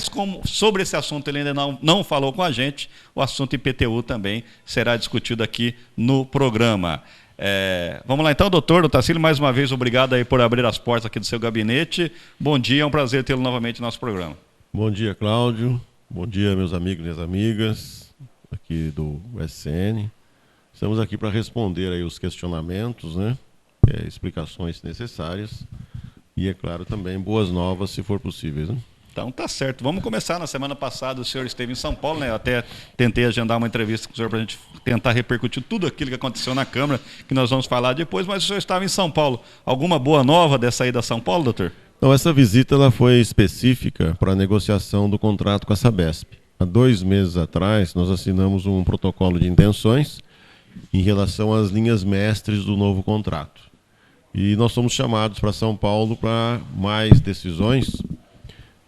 mas como sobre esse assunto ele ainda não falou com a gente, o assunto IPTU também será discutido aqui no programa. Vamos lá então, doutor Otacílio, mais uma vez obrigado aí por abrir as portas aqui do seu gabinete. Bom dia, é um prazer tê-lo novamente no nosso programa. Bom dia, Cláudio. Bom dia, meus amigos e minhas amigas aqui do SCN. Estamos aqui para responder aí os questionamentos, né? Explicações necessárias e, é claro, também boas novas, se for possível, né? Então tá certo. Vamos começar. Na semana passada o senhor esteve em São Paulo, né? Eu até tentei agendar uma entrevista com o senhor para a gente tentar repercutir tudo aquilo que aconteceu na Câmara, que nós vamos falar depois, mas o senhor estava em São Paulo. Alguma boa nova dessa ida a São Paulo, doutor? Não, essa visita ela foi específica para a negociação do contrato com a Sabesp. Há 2 meses atrás, nós assinamos um protocolo de intenções em relação às linhas mestres do novo contrato. E nós fomos chamados para São Paulo para mais decisões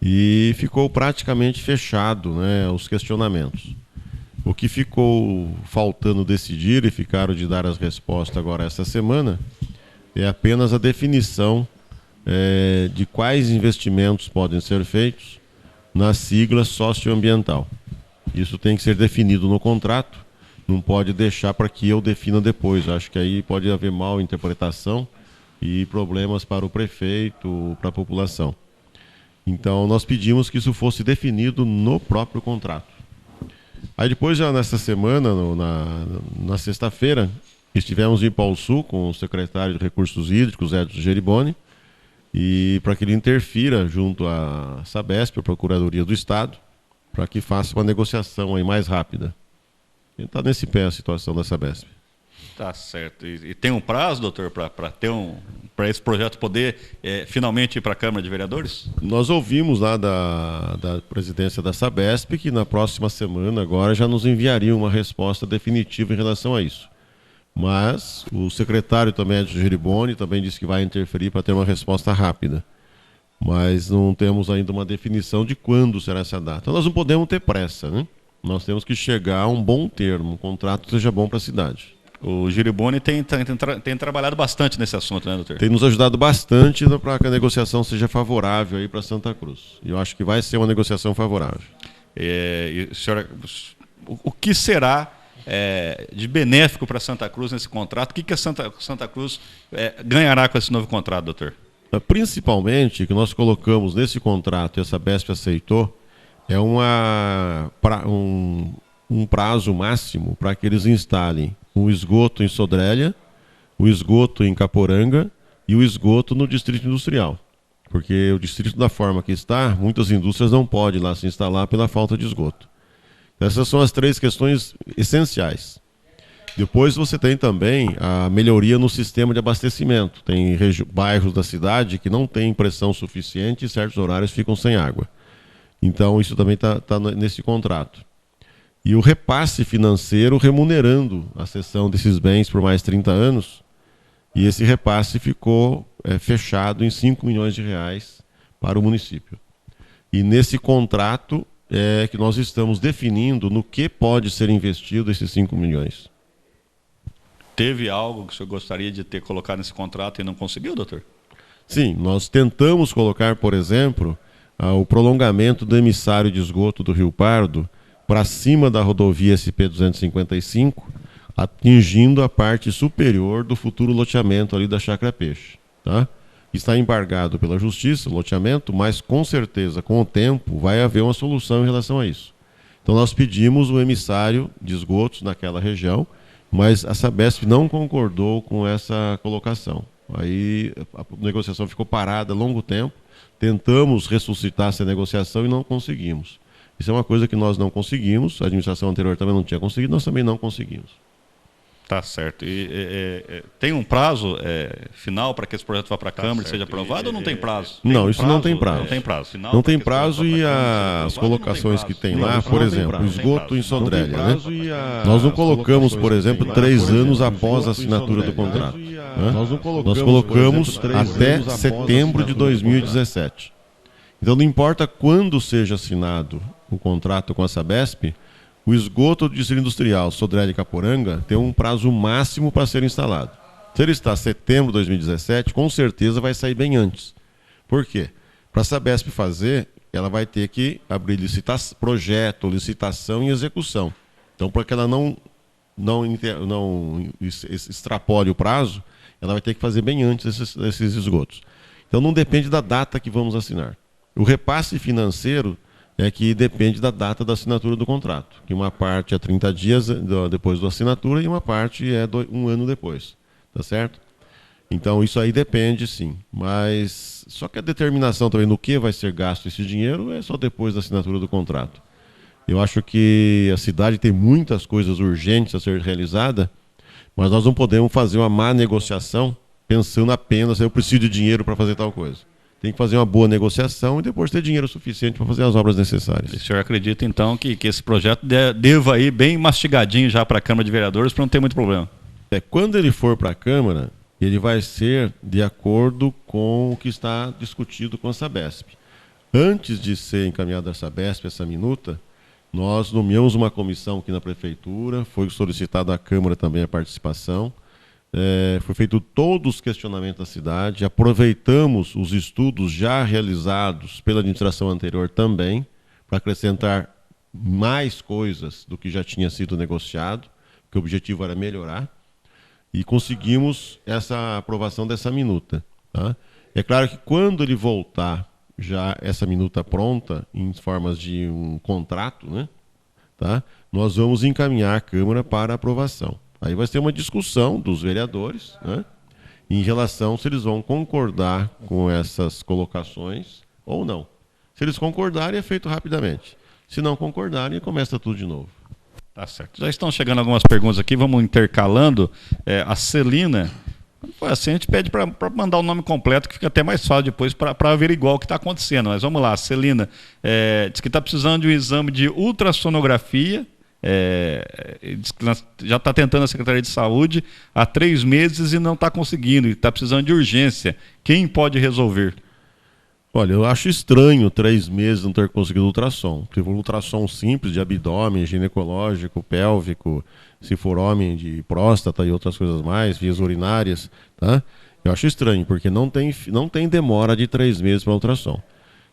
e ficou praticamente fechado, né, os questionamentos. O que ficou faltando decidir e ficaram de dar as respostas agora essa semana é apenas a definição de quais investimentos podem ser feitos na sigla socioambiental. Isso tem que ser definido no contrato, não pode deixar para que eu defina depois. Acho que aí pode haver mal interpretação e problemas para o prefeito, para a população. Então, nós pedimos que isso fosse definido no próprio contrato. Aí depois, já nessa semana, na sexta-feira, estivemos em Pau Sul com o secretário de Recursos Hídricos, Edson Geriboni, e para que ele interfira junto à Sabesp, a Procuradoria do Estado, para que faça uma negociação aí mais rápida. Está nesse pé a situação da Sabesp. Tá certo. E tem um prazo, doutor, para esse projeto poder finalmente ir para a Câmara de Vereadores? Nós ouvimos lá da presidência da Sabesp que na próxima semana agora já nos enviaria uma resposta definitiva em relação a isso. Mas o secretário também, Edson Geriboni, também disse que vai interferir para ter uma resposta rápida. Mas não temos ainda uma definição de quando será essa data. Então nós não podemos ter pressa, né? Nós temos que chegar a um bom termo, um contrato que seja bom para a cidade. O Geriboni tem trabalhado bastante nesse assunto, né, doutor? Tem nos ajudado bastante para que a negociação seja favorável aí para Santa Cruz. E eu acho que vai ser uma negociação favorável. O que será de benéfico para Santa Cruz nesse contrato? O que a Santa Cruz ganhará com esse novo contrato, doutor? Principalmente, o que nós colocamos nesse contrato e a Sabesp aceitou, é um prazo máximo para que eles instalem o esgoto em Sodrélia, o esgoto em Caporanga e o esgoto no Distrito Industrial. Porque o distrito, da forma que está, muitas indústrias não podem lá se instalar pela falta de esgoto. Essas são as 3 questões essenciais. Depois você tem também a melhoria no sistema de abastecimento. Tem bairros da cidade que não têm pressão suficiente e certos horários ficam sem água. Então isso também está nesse contrato. E o repasse financeiro remunerando a cessão desses bens por mais 30 anos. E esse repasse ficou fechado em 5 milhões de reais para o município. E nesse contrato é que nós estamos definindo no que pode ser investido esses 5 milhões. Teve algo que o senhor gostaria de ter colocado nesse contrato e não conseguiu, doutor? Sim, nós tentamos colocar, por exemplo, o prolongamento do emissário de esgoto do Rio Pardo para cima da rodovia SP-255, atingindo a parte superior do futuro loteamento ali da Chácara Peixe. Tá? Está embargado pela Justiça, o loteamento, mas com certeza, com o tempo, vai haver uma solução em relação a isso. Então nós pedimos o emissário de esgotos naquela região, mas a Sabesp não concordou com essa colocação. Aí a negociação ficou parada há longo tempo, tentamos ressuscitar essa negociação e não conseguimos. Isso é uma coisa que nós não conseguimos, a administração anterior também não tinha conseguido, nós também não conseguimos. Tá certo. E tem um prazo final para que esse projeto vá para a Câmara e seja aprovado ou não tem prazo? Não, isso não tem prazo. Não tem prazo. Não tem prazo e as colocações que tem lá, por exemplo, o esgoto em Sodrélia, né? Nós não colocamos, por exemplo, 3 anos após a assinatura do contrato. Nós colocamos até setembro de 2017. Então não importa quando seja assinado o contrato com a Sabesp, o esgoto do Distrito Industrial Sodrélia e Caporanga tem um prazo máximo para ser instalado. Se ele está em setembro de 2017, com certeza vai sair bem antes. Por quê? Para a Sabesp fazer, ela vai ter que abrir projeto, licitação e execução. Então, para que ela não extrapole o prazo, ela vai ter que fazer bem antes esses esgotos. Então, não depende da data que vamos assinar. O repasse financeiro é que depende da data da assinatura do contrato, que uma parte é 30 dias depois da assinatura e uma parte é 1 ano depois, tá certo? Então, isso aí depende, sim. Mas só que a determinação também no que vai ser gasto esse dinheiro é só depois da assinatura do contrato. Eu acho que a cidade tem muitas coisas urgentes a ser realizadas, mas nós não podemos fazer uma má negociação pensando apenas eu preciso de dinheiro para fazer tal coisa. Tem que fazer uma boa negociação e depois ter dinheiro suficiente para fazer as obras necessárias. O senhor acredita, então, que esse projeto deva ir bem mastigadinho já para a Câmara de Vereadores para não ter muito problema? Quando ele for para a Câmara, ele vai ser de acordo com o que está discutido com a Sabesp. Antes de ser encaminhada a Sabesp, essa minuta, nós nomeamos uma comissão aqui na Prefeitura, foi solicitado à Câmara também a participação, foi feito todos os questionamentos da cidade, aproveitamos os estudos já realizados pela administração anterior também, para acrescentar mais coisas do que já tinha sido negociado, que o objetivo era melhorar, e conseguimos essa aprovação dessa minuta. Tá? É claro que quando ele voltar já essa minuta pronta, em formas de um contrato, né? Tá? Nós vamos encaminhar a Câmara para aprovação. Aí vai ser uma discussão dos vereadores, né? Em relação se eles vão concordar com essas colocações ou não. Se eles concordarem, é feito rapidamente. Se não concordarem, começa tudo de novo. Tá certo. Já estão chegando algumas perguntas aqui, vamos intercalando. A Celina, assim, a gente pede para mandar o nome completo, que fica até mais fácil depois para averiguar o que está acontecendo. Mas vamos lá, a Celina diz que está precisando de um exame de ultrassonografia, diz que já está tentando a Secretaria de Saúde há 3 meses e não está conseguindo, está precisando de urgência. Quem pode resolver? Olha, eu acho estranho 3 meses não ter conseguido ultrassom. Teve um ultrassom simples de abdômen, ginecológico, pélvico, se for homem, de próstata e outras coisas mais, vias urinárias, tá? Eu acho estranho, porque não tem demora de 3 meses para ultrassom.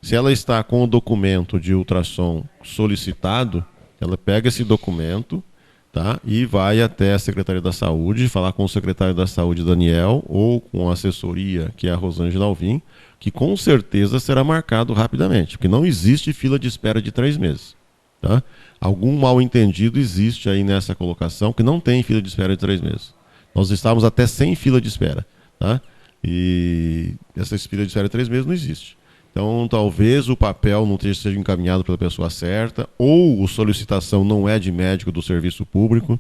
Se ela está com o documento de ultrassom solicitado, ela pega esse documento, tá? E vai até a Secretaria da Saúde, falar com o secretário da Saúde, Daniel, ou com a assessoria, que é a Rosângela Alvim, que com certeza será marcado rapidamente, porque não existe fila de espera de 3 meses. Tá? Algum mal-entendido existe aí nessa colocação, que não tem fila de espera de 3 meses. Nós estávamos até sem fila de espera. Tá? E essa fila de espera de 3 meses não existe. Então, talvez o papel não seja encaminhado pela pessoa certa, ou a solicitação não é de médico do serviço público,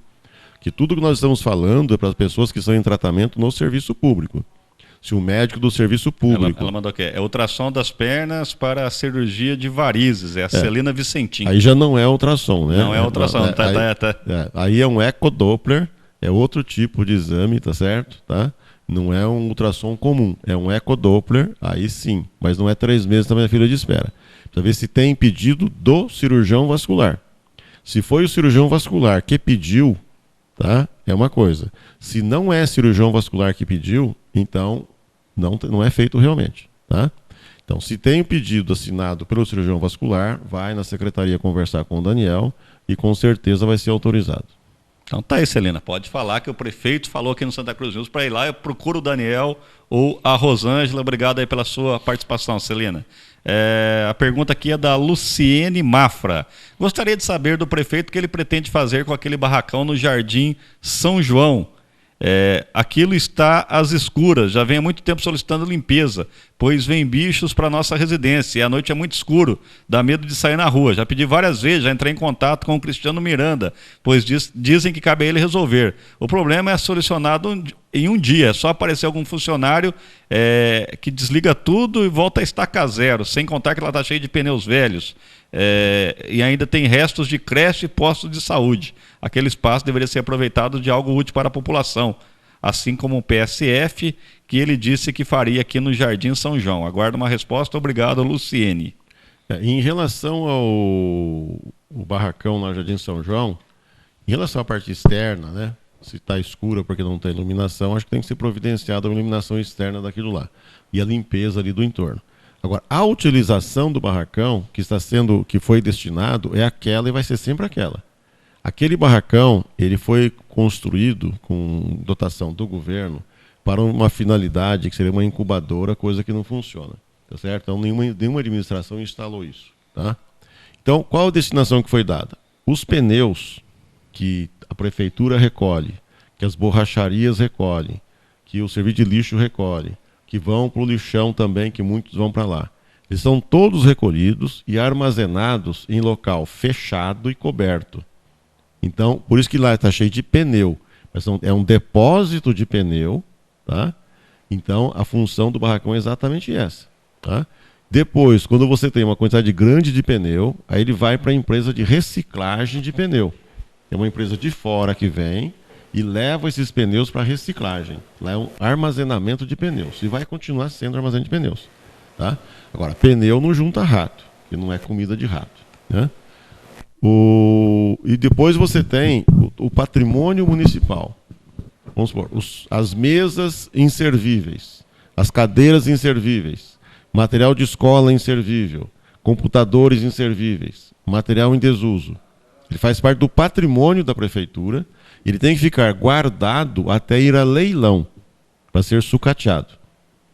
que tudo que nós estamos falando é para as pessoas que estão em tratamento no serviço público. Se o médico do serviço público... Ela mandou aqui, ultrassom das pernas para a cirurgia de varizes, a Celina Vicentim. Aí já não é ultrassom, né? Não é ultrassom, aí é um ecodoppler, é outro tipo de exame, tá certo? Tá? Não é um ultrassom comum, é um ecodoppler, aí sim, mas não é 3 meses também na fila de espera. Para ver se tem pedido do cirurgião vascular. Se foi o cirurgião vascular que pediu, tá? É uma coisa. Se não é cirurgião vascular que pediu, então não é feito realmente, tá? Então, se tem o pedido assinado pelo cirurgião vascular, vai na secretaria conversar com o Daniel e com certeza vai ser autorizado. Então tá aí, Celina, pode falar que o prefeito falou aqui no Santa Cruz News para ir lá, eu procuro o Daniel ou a Rosângela. Obrigado aí pela sua participação, Celina. A pergunta aqui é da Luciene Mafra. Gostaria de saber do prefeito o que ele pretende fazer com aquele barracão no Jardim São João. Aquilo está às escuras, já vem há muito tempo solicitando limpeza, pois vem bichos para nossa residência e a noite é muito escuro, dá medo de sair na rua. Já pedi várias vezes, já entrei em contato com o Cristiano Miranda, pois dizem que cabe a ele resolver. O problema é solucionado em um dia, é só aparecer algum funcionário que desliga tudo e volta a estaca zero, sem contar que ela está cheia de pneus velhos. E ainda tem restos de creche e postos de saúde. Aquele espaço deveria ser aproveitado de algo útil para a população, assim como o PSF, que ele disse que faria aqui no Jardim São João. Aguardo uma resposta. Obrigado, Luciene. Em relação ao barracão no Jardim São João, em relação à parte externa, né? Se está escura porque não tem iluminação, acho que tem que ser providenciada a iluminação externa daquilo lá e a limpeza ali do entorno. Agora, a utilização do barracão que foi destinado é aquela e vai ser sempre aquela. Aquele barracão, ele foi construído com dotação do governo para uma finalidade que seria uma incubadora, coisa que não funciona. Tá certo? Então, nenhuma administração instalou isso. Tá? Então, qual a destinação que foi dada? Os pneus que a prefeitura recolhe, que as borracharias recolhem, que o serviço de lixo recolhe, que vão para o lixão também, que muitos vão para lá. Eles são todos recolhidos e armazenados em local fechado e coberto. Então, por isso que lá está cheio de pneu. Mas é um depósito de pneu, tá? Então, a função do barracão é exatamente essa. Tá? Depois, quando você tem uma quantidade grande de pneu, aí ele vai para a empresa de reciclagem de pneu. É uma empresa de fora que vem e leva esses pneus para reciclagem. Lá é um armazenamento de pneus. E vai continuar sendo armazenamento de pneus. Tá? Agora, pneu não junta rato, que não é comida de rato. Né? E depois você tem o patrimônio municipal. Vamos supor, as mesas inservíveis, as cadeiras inservíveis, material de escola inservível, computadores inservíveis, material em desuso. Ele faz parte do patrimônio da prefeitura. Ele tem que ficar guardado até ir a leilão, para ser sucateado.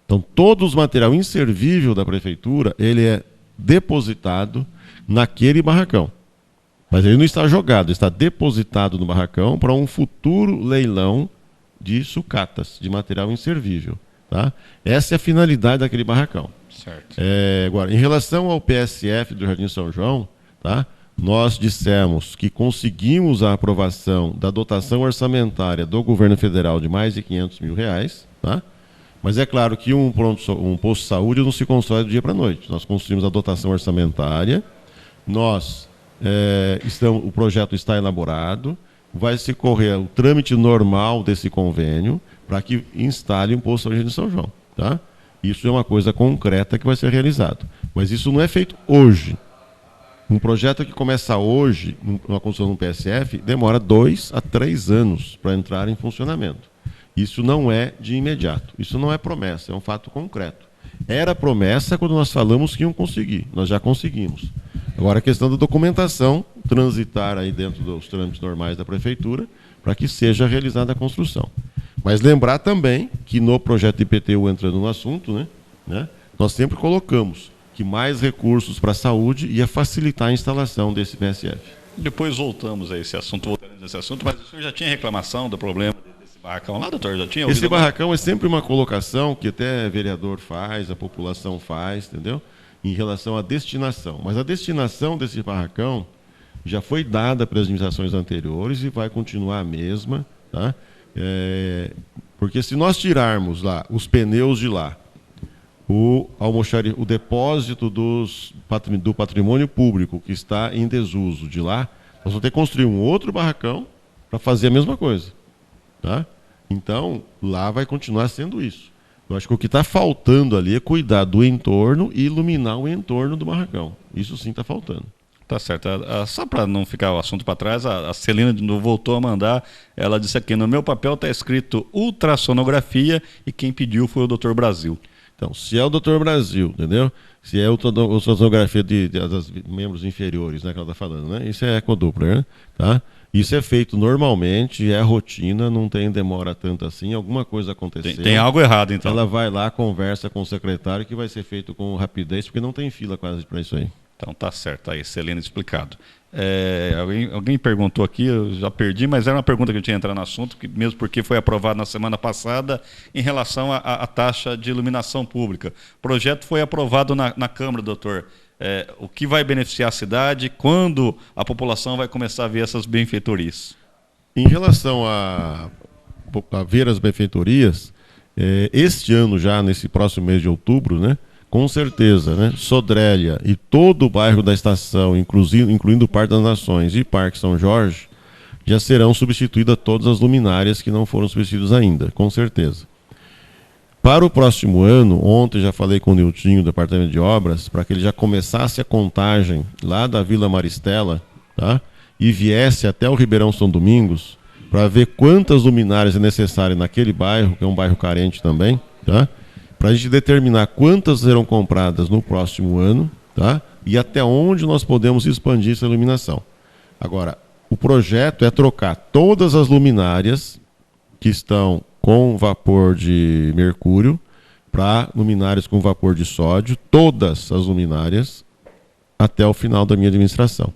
Então, todo o material inservível da prefeitura, ele é depositado naquele barracão. Mas ele não está jogado, está depositado no barracão para um futuro leilão de sucatas, de material inservível. Tá? Essa é a finalidade daquele barracão. Certo. Agora, em relação ao PSF do Jardim São João, tá? Nós dissemos que conseguimos a aprovação da dotação orçamentária do governo federal de mais de R$500 mil, tá? Mas é claro que um posto de saúde não se constrói do dia para a noite. Nós construímos a dotação orçamentária, o projeto está elaborado, vai se correr o trâmite normal desse convênio para que instale um posto de saúde de São João. Tá? Isso é uma coisa concreta que vai ser realizado. Mas isso não é feito hoje. Um projeto que começa hoje, uma construção de um PSF, demora 2 a 3 anos para entrar em funcionamento. Isso não é de imediato. Isso não é promessa, é um fato concreto. Era promessa quando nós falamos que iam conseguir. Nós já conseguimos. Agora a questão da documentação, transitar aí dentro dos trâmites normais da prefeitura, para que seja realizada a construção. Mas lembrar também que no projeto de IPTU, entrando no assunto, né, nós sempre colocamos que mais recursos para a saúde ia facilitar a instalação desse PSF. Depois voltamos a esse assunto, mas o senhor já tinha reclamação do problema desse barracão lá, doutor? Já tinha ouvido? Esse barracão é sempre uma colocação que até vereador faz, a população faz, entendeu? Em relação à destinação. Mas a destinação desse barracão já foi dada pelas administrações anteriores e vai continuar a mesma, tá? Porque se nós tirarmos lá os pneus de lá, o depósito do patrimônio público que está em desuso de lá, nós vamos ter que construir um outro barracão para fazer a mesma coisa. Tá? Então, lá vai continuar sendo isso. Eu acho que o que está faltando ali é cuidar do entorno e iluminar o entorno do barracão. Isso sim está faltando. Tá certo. Só para não ficar o assunto para trás, a Celina de novo voltou a mandar. Ela disse aqui, no meu papel está escrito ultrassonografia e quem pediu foi o Dr. Brasil. Então, se é o Dr. Brasil, entendeu? Se é a ultrassonografia dos membros inferiores, né, que ela está falando, né? Isso é ecodoppler, né? Tá? Isso é feito normalmente, é rotina, não tem demora tanto assim, alguma coisa aconteceu. Tem algo errado, então. Ela vai lá, conversa com o secretário, que vai ser feito com rapidez, porque não tem fila quase para isso aí. Então tá certo, aí, Celina explicado. Alguém perguntou aqui, eu já perdi, mas era uma pergunta que eu tinha entrado no assunto, mesmo porque foi aprovado na semana passada, em relação à taxa de iluminação pública. O projeto foi aprovado na Câmara, doutor. O que vai beneficiar a cidade, quando a população vai começar a ver essas benfeitorias? Em relação a ver as benfeitorias, este ano já, nesse próximo mês de outubro, né? Com certeza, né? Sodrélia e todo o bairro da estação, incluindo o Parque das Nações e Parque São Jorge, já serão substituídas todas as luminárias que não foram substituídas ainda, com certeza. Para o próximo ano, ontem já falei com o Niltinho, do Departamento de Obras, para que ele já começasse a contagem lá da Vila Maristela, tá? E viesse até o Ribeirão São Domingos, para ver quantas luminárias é necessário naquele bairro, que é um bairro carente também, tá? para a gente determinar quantas serão compradas no próximo ano, tá? E até onde nós podemos expandir essa iluminação. Agora, o projeto é trocar todas as luminárias que estão com vapor de mercúrio para luminárias com vapor de sódio, todas as luminárias, até o final da minha administração.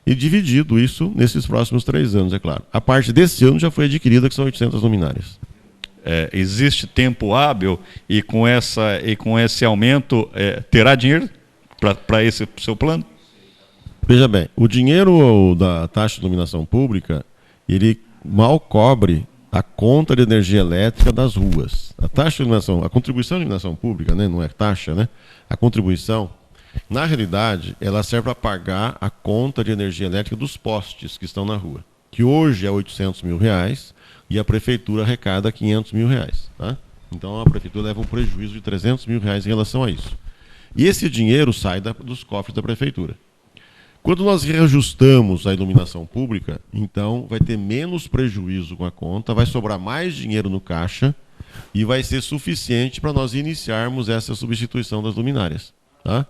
E dividido isso nesses próximos 3 anos, é claro. A parte desse ano já foi adquirida, que são 800 luminárias. Existe tempo hábil e com esse aumento terá dinheiro para esse seu plano? Veja bem, o dinheiro da taxa de iluminação pública, ele mal cobre a conta de energia elétrica das ruas. A taxa de iluminação, a contribuição de iluminação pública, né, não é taxa, né? A contribuição, na realidade, ela serve para pagar a conta de energia elétrica dos postes que estão na rua, que hoje é R$800 mil e a prefeitura arrecada R$500 mil. Tá? Então a prefeitura leva um prejuízo de R$300 mil em relação a isso. E esse dinheiro sai dos cofres da prefeitura. Quando nós reajustamos a iluminação pública, então vai ter menos prejuízo com a conta, vai sobrar mais dinheiro no caixa e vai ser suficiente para nós iniciarmos essa substituição das luminárias. Tá?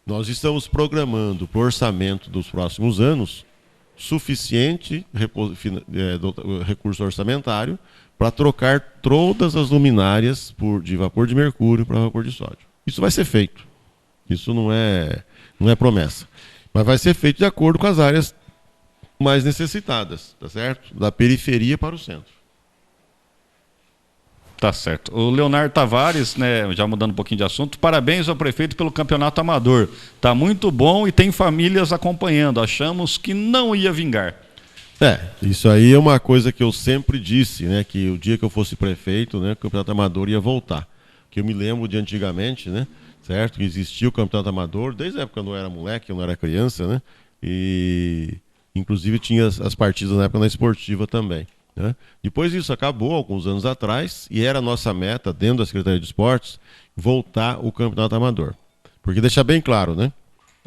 Nós estamos programando para o orçamento dos próximos anos suficiente recurso orçamentário para trocar todas as luminárias de vapor de mercúrio para vapor de sódio. Isso vai ser feito. Isso não é promessa. Mas vai ser feito de acordo com as áreas mais necessitadas, tá certo? Da periferia para o centro. Tá certo. O Leonardo Tavares, né, já mudando um pouquinho de assunto, parabéns ao prefeito pelo campeonato amador. Tá muito bom e tem famílias acompanhando. Achamos que não ia vingar. Isso aí é uma coisa que eu sempre disse, né, que o dia que eu fosse prefeito, né, o campeonato amador ia voltar. Que eu me lembro de antigamente, né, certo? Que existia o campeonato amador, desde a época que eu não era moleque, eu não era criança, né? E inclusive tinha as partidas na época na esportiva também. Né? Depois isso acabou, alguns anos atrás, e era a nossa meta, dentro da Secretaria de Esportes, voltar o campeonato amador. Porque deixar bem claro, né?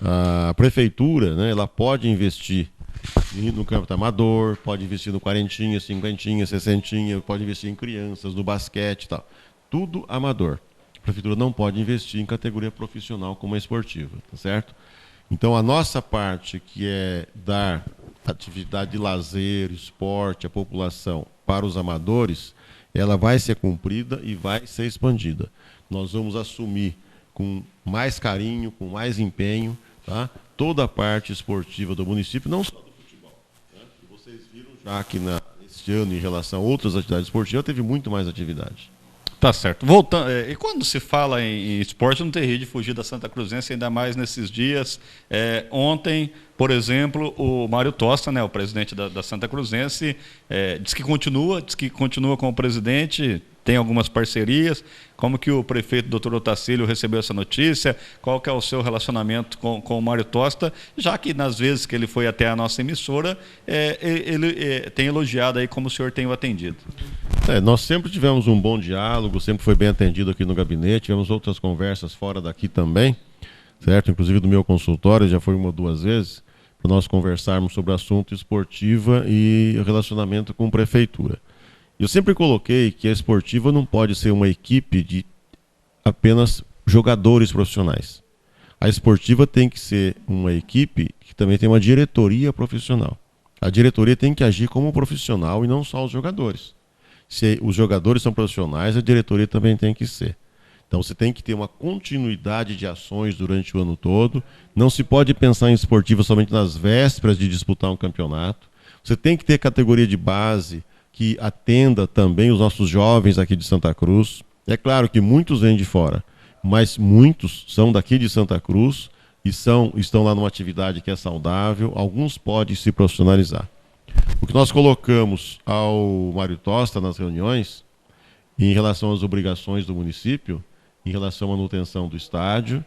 A prefeitura, né, ela pode investir no campeonato amador, pode investir no quarentinha, cinquentinha, sessentinha, pode investir em crianças, no basquete e tal. Tudo amador. A prefeitura não pode investir em categoria profissional como a esportiva, tá certo? Então a nossa parte, que é dar atividade de lazer, esporte, a população para os amadores, ela vai ser cumprida e vai ser expandida. Nós vamos assumir com mais carinho, com mais empenho, tá? Toda a parte esportiva do município, não só do futebol. Né? Vocês viram já que neste ano, em relação a outras atividades esportivas, teve muito mais atividade. Tá certo. Voltando, e quando se fala em esporte, não tem jeito de fugir da Santa Cruzense, ainda mais nesses dias. Ontem, por exemplo, o Mário Tosta, né, o presidente da Santa Cruzense, diz que continua com o presidente, tem algumas parcerias. Como que o prefeito, doutor Otacílio, recebeu essa notícia? Qual que é o seu relacionamento com o Mário Tosta? Já que nas vezes que ele foi até a nossa emissora, ele tem elogiado aí como o senhor tem o atendido. Nós sempre tivemos um bom diálogo, sempre foi bem atendido aqui no gabinete, tivemos outras conversas fora daqui também, certo? Inclusive do meu consultório, já foi 1 ou 2 vezes, para nós conversarmos sobre assunto esportiva e relacionamento com prefeitura. Eu sempre coloquei que a esportiva não pode ser uma equipe de apenas jogadores profissionais. A esportiva tem que ser uma equipe que também tem uma diretoria profissional. A diretoria tem que agir como profissional e não só os jogadores. Se os jogadores são profissionais, a diretoria também tem que ser. Então você tem que ter uma continuidade de ações durante o ano todo. Não se pode pensar em esportiva somente nas vésperas de disputar um campeonato. Você tem que ter categoria de base que atenda também os nossos jovens aqui de Santa Cruz. É claro que muitos vêm de fora, mas muitos são daqui de Santa Cruz e estão lá numa atividade que é saudável. Alguns podem se profissionalizar. O que nós colocamos ao Mário Tosta nas reuniões, em relação às obrigações do município, em relação à manutenção do estádio,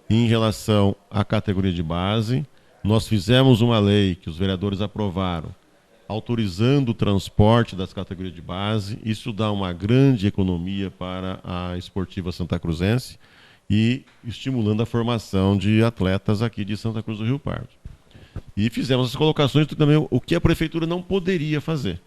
em relação à categoria de base, nós fizemos uma lei que os vereadores aprovaram, autorizando o transporte das categorias de base. Isso dá uma grande economia para a esportiva Santa Cruzense e estimulando a formação de atletas aqui de Santa Cruz do Rio Pardo. E fizemos as colocações também o que a prefeitura não poderia fazer.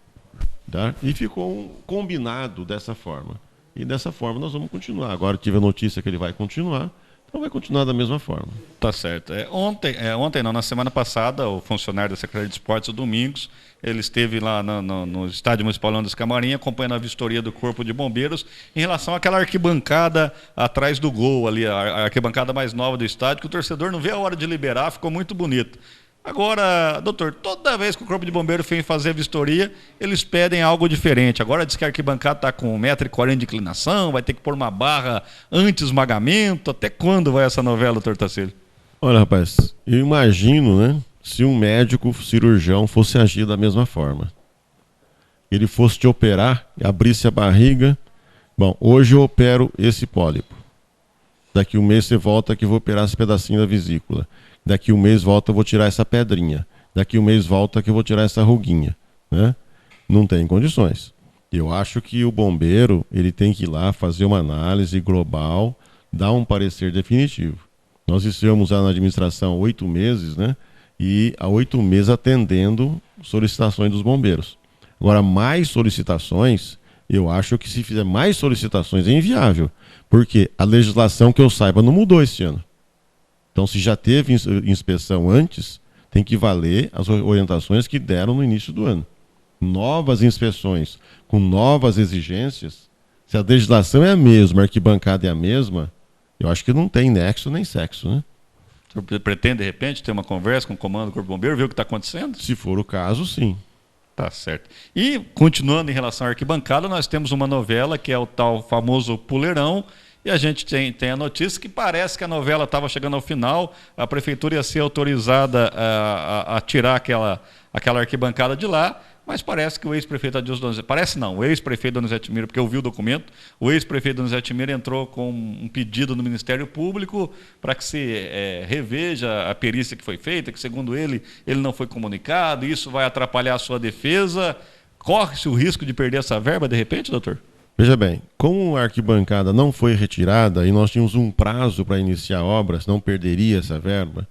Tá? E ficou combinado dessa forma. E dessa forma nós vamos continuar. Agora tive a notícia que ele vai continuar, então vai continuar da mesma forma. Tá certo. Ontem não, na semana passada, o funcionário da Secretaria de Esportes, o Domingos, ele esteve lá no Estádio Municipal Leão das Camarinhas, acompanhando a vistoria do Corpo de Bombeiros, em relação àquela arquibancada atrás do gol, ali, a arquibancada mais nova do estádio, que o torcedor não vê a hora de liberar, ficou muito bonito. Agora, doutor, toda vez que o Corpo de Bombeiro vem fazer a vistoria, eles pedem algo diferente. Agora diz que a arquibancada está com 1,40 m de inclinação, vai ter que pôr uma barra anti-esmagamento. Até quando vai essa novela, doutor Tacílio? Olha, rapaz, eu imagino, né, se um médico cirurgião fosse agir da mesma forma. Ele fosse te operar, abrisse a barriga. Bom, hoje eu opero esse pólipo. Daqui um mês você volta que eu vou operar esse pedacinho da vesícula. Daqui um mês volta eu vou tirar essa pedrinha. Daqui um mês volta que eu vou tirar essa ruguinha, né? Não tem condições. Eu acho que o bombeiro ele tem que ir lá fazer uma análise global, dar um parecer definitivo. Nós estamos lá na administração há 8 meses, né? E há 8 meses atendendo solicitações dos bombeiros. Agora, mais solicitações, eu acho que se fizer mais solicitações é inviável. Porque a legislação que eu saiba não mudou esse ano. Então, se já teve inspeção antes, tem que valer as orientações que deram no início do ano. Novas inspeções com novas exigências, se a legislação é a mesma, a arquibancada é a mesma, eu acho que não tem nexo nem sexo, né? O senhor pretende, de repente, ter uma conversa com o comando do Corpo de Bombeiro, ver o que está acontecendo? Se for o caso, sim. Tá certo. E, continuando em relação à arquibancada, nós temos uma novela que é o tal famoso Puleirão. E a gente tem a notícia que parece que a novela estava chegando ao final, a prefeitura ia ser autorizada a tirar aquela arquibancada de lá, mas parece que o ex-prefeito Adilson Donizete, parece não, o ex-prefeito Donizete Mira, porque eu vi o documento, o ex-prefeito Donizete Mira entrou com um pedido no Ministério Público para que se reveja a perícia que foi feita, que segundo ele não foi comunicado, isso vai atrapalhar a sua defesa. Corre-se o risco de perder essa verba de repente, doutor? Veja bem, como a arquibancada não foi retirada e nós tínhamos um prazo para iniciar obras, não perderia essa verba,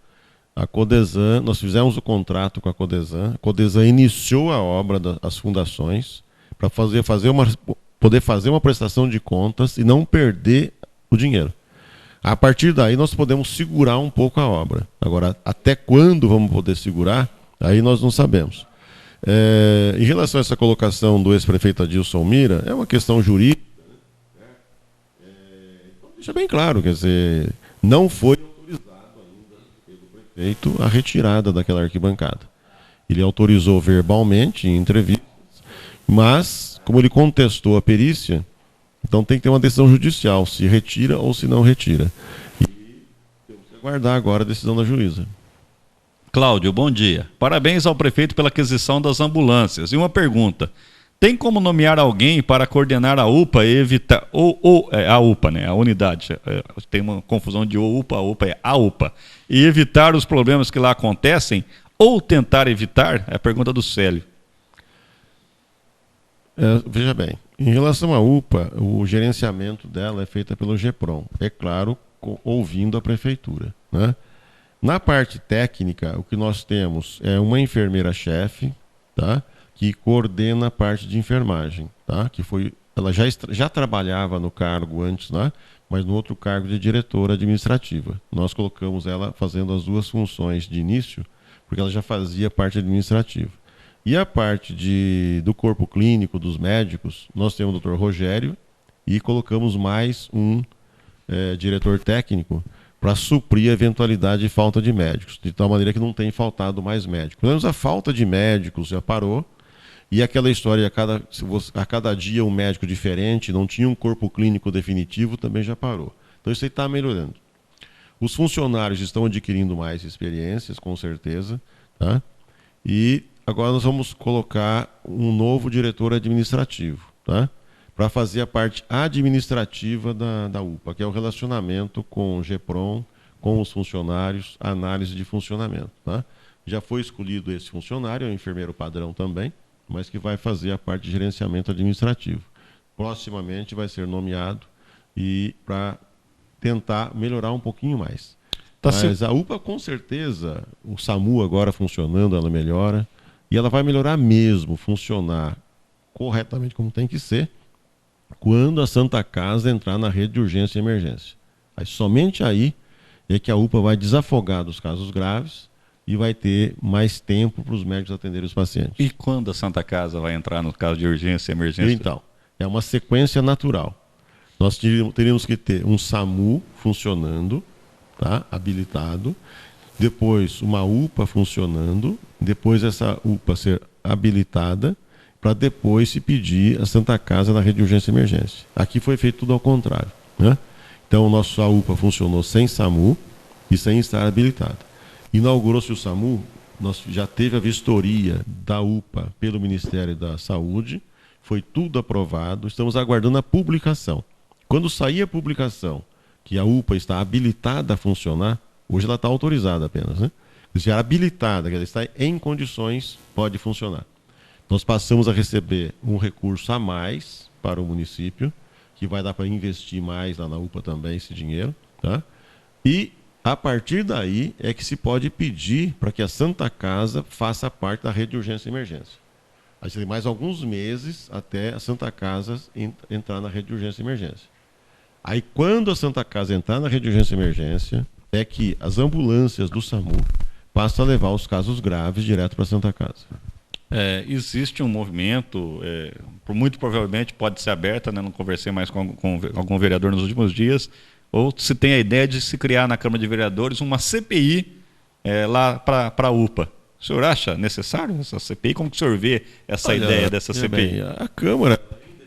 a Codesan, nós fizemos o contrato com a Codesan iniciou a obra das fundações para poder fazer uma prestação de contas e não perder o dinheiro. A partir daí nós podemos segurar um pouco a obra. Agora, até quando vamos poder segurar, aí nós não sabemos. Em relação a essa colocação do ex-prefeito Adilson Mira, é uma questão jurídica. Deixa bem claro, quer dizer, não foi autorizado ainda pelo prefeito a retirada daquela arquibancada. Ele autorizou verbalmente em entrevistas, mas, como ele contestou a perícia, então tem que ter uma decisão judicial, se retira ou se não retira. E temos que aguardar agora a decisão da juíza. Cláudio, bom dia. Parabéns ao prefeito pela aquisição das ambulâncias. E uma pergunta: tem como nomear alguém para coordenar a UPA e evitar... a UPA, né? A unidade. Tem uma confusão de UPA, a UPA é a UPA. E evitar os problemas que lá acontecem ou tentar evitar? É a pergunta do Célio. Veja bem, em relação à UPA, o gerenciamento dela é feito pelo GEPRON. É claro, ouvindo a prefeitura, né? Na parte técnica, o que nós temos é uma enfermeira-chefe, tá? Que coordena a parte de enfermagem, tá? Ela já trabalhava no cargo antes, né? Mas no outro cargo de diretora administrativa. Nós colocamos ela fazendo as duas funções de início, porque ela já fazia parte administrativa. E a parte do corpo clínico, dos médicos, nós temos o Dr. Rogério e colocamos mais um diretor técnico para suprir a eventualidade de falta de médicos, de tal maneira que não tem faltado mais médicos. Pelo menos a falta de médicos já parou, e aquela história, a cada dia um médico diferente, não tinha um corpo clínico definitivo, também já parou. Então isso aí está melhorando. Os funcionários estão adquirindo mais experiências, com certeza, tá? E agora nós vamos colocar um novo diretor administrativo, tá? Para fazer a parte administrativa da UPA, que é o relacionamento com o GEPRON, com os funcionários, a análise de funcionamento. Tá? Já foi escolhido esse funcionário, é um enfermeiro padrão também, mas que vai fazer a parte de gerenciamento administrativo. Proximamente vai ser nomeado e para tentar melhorar um pouquinho mais. Mas a UPA, com certeza, o SAMU agora funcionando, ela melhora, e ela vai melhorar mesmo, funcionar corretamente como tem que ser, quando a Santa Casa entrar na rede de urgência e emergência. Aí, somente aí é que a UPA vai desafogar dos casos graves e vai ter mais tempo para os médicos atenderem os pacientes. E quando a Santa Casa vai entrar no caso de urgência e emergência? Então, é uma sequência natural. Nós teríamos que ter um SAMU funcionando, tá? Habilitado, depois uma UPA funcionando, depois essa UPA ser habilitada, para depois se pedir a Santa Casa na rede de urgência e emergência. Aqui foi feito tudo ao contrário, né? Então, a UPA funcionou sem SAMU e sem estar habilitada. Inaugurou-se o SAMU, nós já teve a vistoria da UPA pelo Ministério da Saúde, foi tudo aprovado, estamos aguardando a publicação. Quando sair a publicação que a UPA está habilitada a funcionar, hoje ela está autorizada apenas, né? Já habilitada, que ela está em condições, pode funcionar. Nós passamos a receber um recurso a mais para o município, que vai dar para investir mais lá na UPA também esse dinheiro, tá? E a partir daí é que se pode pedir para que a Santa Casa faça parte da rede de urgência e emergência. Aí tem mais alguns meses até a Santa Casa entrar na rede de urgência e emergência. Aí quando a Santa Casa entrar na rede de urgência e emergência, é que as ambulâncias do SAMU passam a levar os casos graves direto para a Santa Casa. Existe um movimento, muito provavelmente pode ser aberta, né? Não conversei mais com algum vereador nos últimos dias, ou se tem a ideia de se criar na Câmara de Vereadores uma CPI lá para a UPA. O senhor acha necessário essa CPI? Como que o senhor vê essa ideia dessa CPI? Bem, a Câmara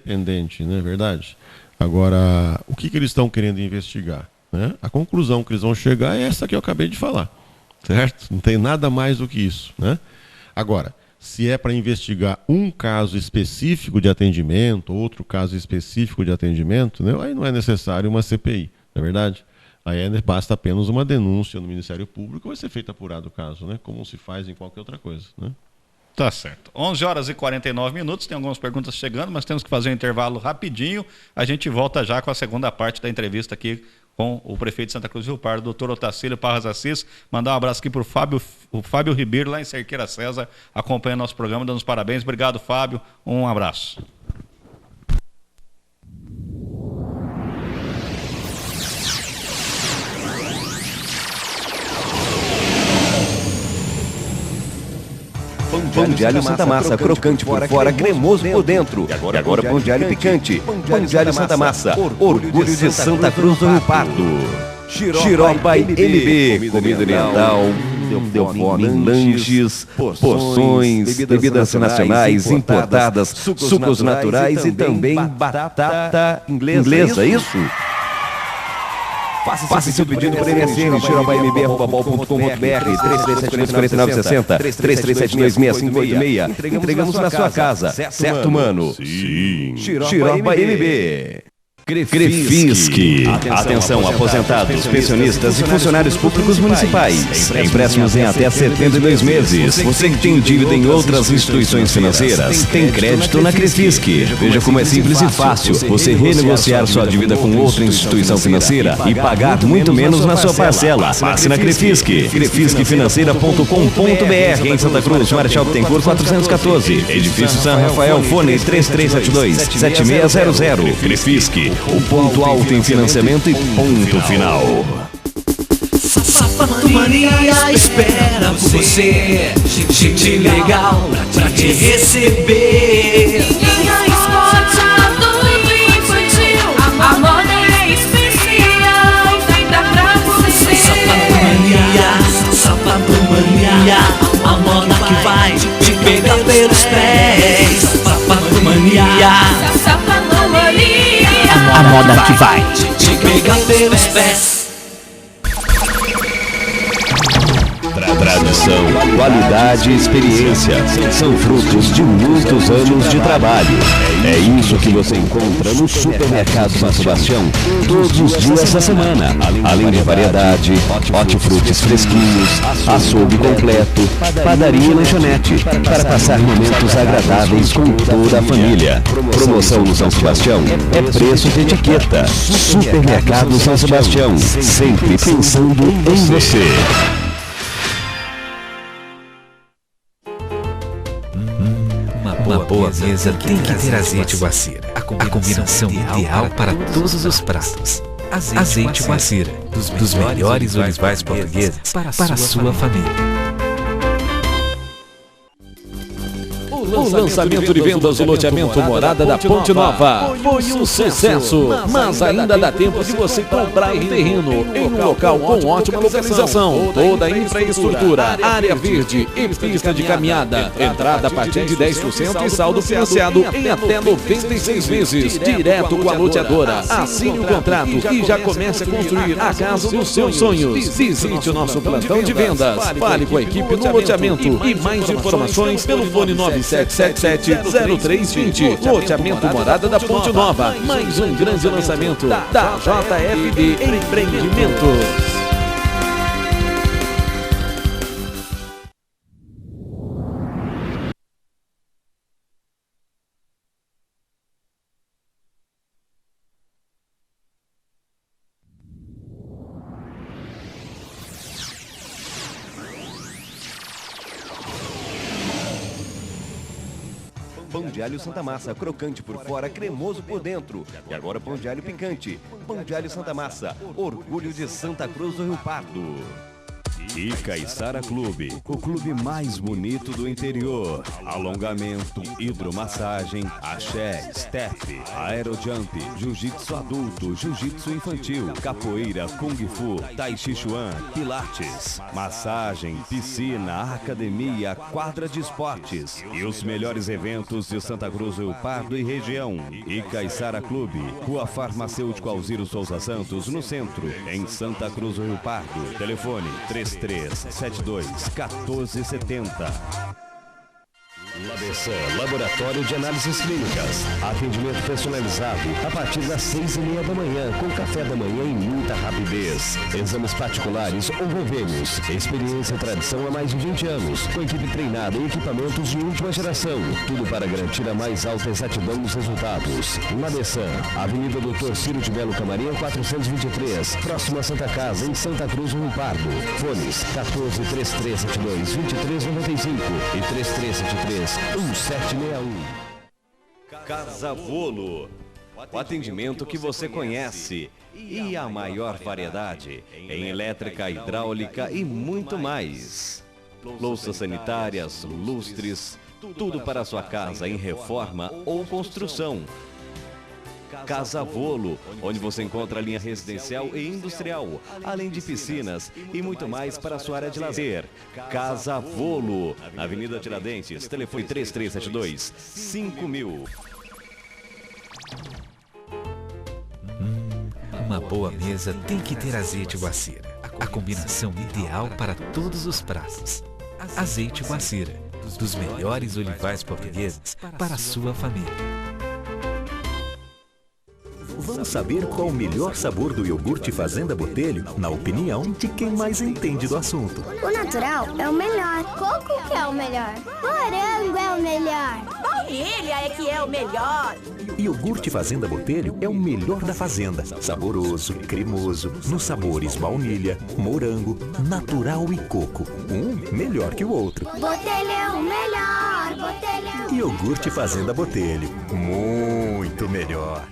é independente, não é verdade? Agora, o que eles estão querendo investigar? Né? A conclusão que eles vão chegar é essa que eu acabei de falar, certo? Não tem nada mais do que isso, né? Agora, se é para investigar um caso específico de atendimento, outro caso específico de atendimento, né? Aí não é necessário uma CPI, não é verdade? Aí basta apenas uma denúncia no Ministério Público, vai ser feito apurado o caso, né? Como se faz em qualquer outra coisa, né? Tá certo. 11h49, tem algumas perguntas chegando, mas temos que fazer um intervalo rapidinho. A gente volta já com a segunda parte da entrevista aqui com o prefeito de Santa Cruz do Rio Pardo, doutor Otacílio Parras Assis. Mandar um abraço aqui para o Fábio Ribeiro, lá em Cerqueira César, acompanhando nosso programa, dando os parabéns. Obrigado, Fábio. Um abraço. Pão de alho Santa Massa, crocante por fora, cremoso por dentro. E agora pão de alho picante. Pão de alho Santa Massa, orgulho de Santa Cruz do Rio Pardo. Xiropa MB, comida oriental, deu fome, lanches, porções, bebidas nacionais importadas, sucos naturais e também batata inglesa, é isso? Faça seu pedido por MSN, xirobamb@bol.com.br, 33724960, 33726586. Entregamos na sua casa, certo, mano? Sim. Xiroba MB. Crefisc. Atenção, aposentados, pensionistas e funcionários públicos municipais. Empréstimos em até 72 meses. Você que tem dívida em outras instituições financeiras, tem crédito na Crefisc. Veja como é simples e fácil você renegociar sua dívida com outra instituição financeira e pagar muito menos na sua parcela. Passe na Crefisc. crefiscfinanceira.com.br em Santa Cruz, Marechal Bittencourt 414. Edifício São Rafael, fone 3372-7600. Crefisc. O ponto alto em financiamento e ponto final. Sapato Mania espera por você. Gente legal pra te receber. Linha Esporte adulto e infantil. A moda é especial, feita pra você. Sapato Mania, a moda que vai te pegar pelos pés. Sapato Mania. A moda que vai te pegar pelos pés. Tradição, qualidade e experiência são frutos de muitos anos de trabalho. É isso que você encontra no Supermercado São Sebastião todos os dias da semana. Além de variedade, hortifrutis fresquinhos, açougue completo, padaria e lanchonete, para passar momentos agradáveis com toda a família. Promoção no São Sebastião é preço de etiqueta. Supermercado São Sebastião, sempre pensando em você. Uma boa mesa tem que ter azeite Guacira. A combinação ideal para todos os pratos. Azeite Guacira, dos melhores olivais portugueses para a sua família. O lançamento de vendas do loteamento Morada da Ponte Nova foi um sucesso, mas ainda dá tempo de você comprar um terreno em um local com ótima localização, toda a infraestrutura, área verde e pista de caminhada, entrada a partir de 10% e saldo financiado em até 96 vezes, direto com a loteadora. Assine o contrato e já comece a construir a casa dos seus sonhos. Visite o nosso plantão de vendas, fale com a equipe no loteamento e mais informações pelo fone 9777-0320. Loteamento Morada da Ponte Nova. Mais um grande lançamento da JFD Empreendimentos. Pão de alho Santa Massa, crocante por fora, cremoso por dentro. E agora pão de alho picante. Pão de alho Santa Massa, orgulho de Santa Cruz do Rio Pardo. Icaiçara Clube, o clube mais bonito do interior. Alongamento, hidromassagem, axé, step, aerojump, jiu-jitsu adulto, jiu-jitsu infantil, capoeira, kung fu, tai chi chuan, pilates, massagem, piscina, academia, quadra de esportes e os melhores eventos de Santa Cruz do Rio Pardo e região. Icaiçara Clube, Rua Farmacêutico Alziro Souza Santos, no centro, em Santa Cruz do Rio Pardo. Telefone 3372-1470. Labessan, Laboratório de Análises Clínicas. Atendimento personalizado a partir das 6:30 da manhã, com café da manhã e muita rapidez. Exames particulares ou convênios. Experiência e tradição há mais de 20 anos, com equipe treinada e equipamentos de última geração. Tudo para garantir a mais alta exatidão dos resultados. Labessan, Avenida Doutor Ciro de Melo Camarinha 423, próximo a Santa Casa, em Santa Cruz do Rio Pardo. Fones 14-3372-2395 e 3373-1761. Casa Volo, o atendimento que você conhece e a maior variedade em elétrica, hidráulica e muito mais. Louças sanitárias, lustres, tudo para a sua casa em reforma ou construção. Casa Volo, onde você encontra a linha residencial e industrial, além de piscinas e muito mais para a sua área de lazer. Casa Volo, na Avenida Tiradentes, telefone 3372-5000. Uma boa mesa tem que ter azeite Guacira. A combinação ideal para todos os pratos. Azeite Guacira, dos melhores olivais portugueses para a sua família. Vamos saber qual o melhor sabor do iogurte Fazenda Botelho, na opinião de quem mais entende do assunto. O natural é o melhor. Coco que é o melhor. Morango é o melhor. Baunilha é que é o melhor. Iogurte Fazenda Botelho é o melhor da fazenda. Saboroso, cremoso, nos sabores baunilha, morango, natural e coco. Um melhor que o outro. Botelho é o melhor. Botelho é o... Iogurte Fazenda Botelho. Muito melhor.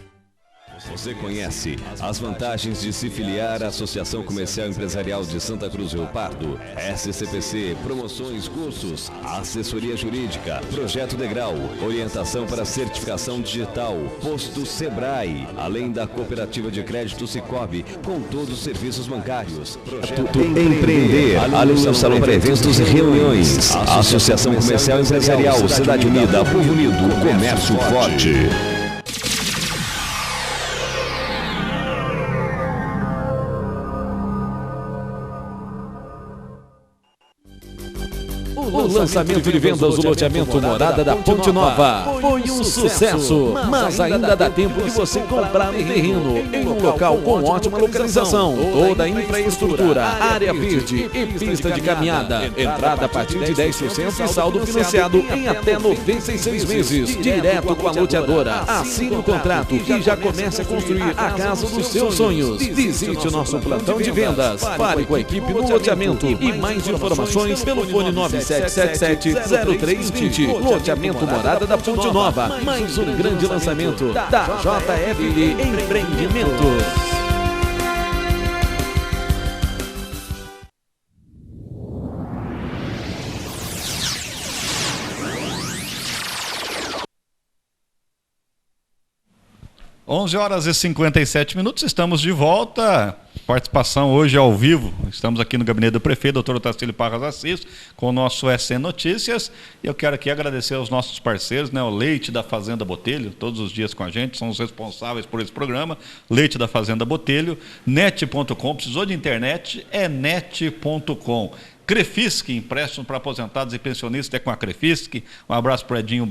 Você conhece as vantagens de se filiar à Associação Comercial Empresarial de Santa Cruz do Rio Pardo? SCPC, promoções, cursos, assessoria jurídica, projeto degrau, orientação para certificação digital, posto Sebrae, além da cooperativa de crédito Cicobi, com todos os serviços bancários. Empreender, além do salão para eventos e reuniões. Associação Comercial Empresarial, Cidade Unida, Povo Unido, Comércio Forte. O lançamento de vendas do loteamento Morada da Ponte Nova foi um sucesso, mas ainda dá tempo de você comprar um terreno em um local com ótima localização, toda a infraestrutura, área verde e pista de caminhada, entrada a partir de 10% e saldo financiado em até 96 vezes, direto com a loteadora. Assine o contrato e já comece a construir a casa dos seus sonhos. Visite o nosso plantão de vendas, fale com a equipe no loteamento e mais informações pelo fone 9 3777-0320. Loteamento Morada da Ponte Nova. Mais um grande lançamento da JF Empreendimentos. Onze horas e 57 minutos, estamos de volta. Participação hoje ao vivo. Estamos aqui no gabinete do prefeito, doutor Otacílio Parras Assis, com o nosso SN Notícias. E eu quero aqui agradecer aos nossos parceiros, né? O Leite da Fazenda Botelho, todos os dias com a gente, são os responsáveis por esse programa. Leite da Fazenda Botelho, net.com, precisou de internet, é net.com. Crefisc, empréstimo para aposentados e pensionistas, é com a Crefisc. Um abraço para o Edinho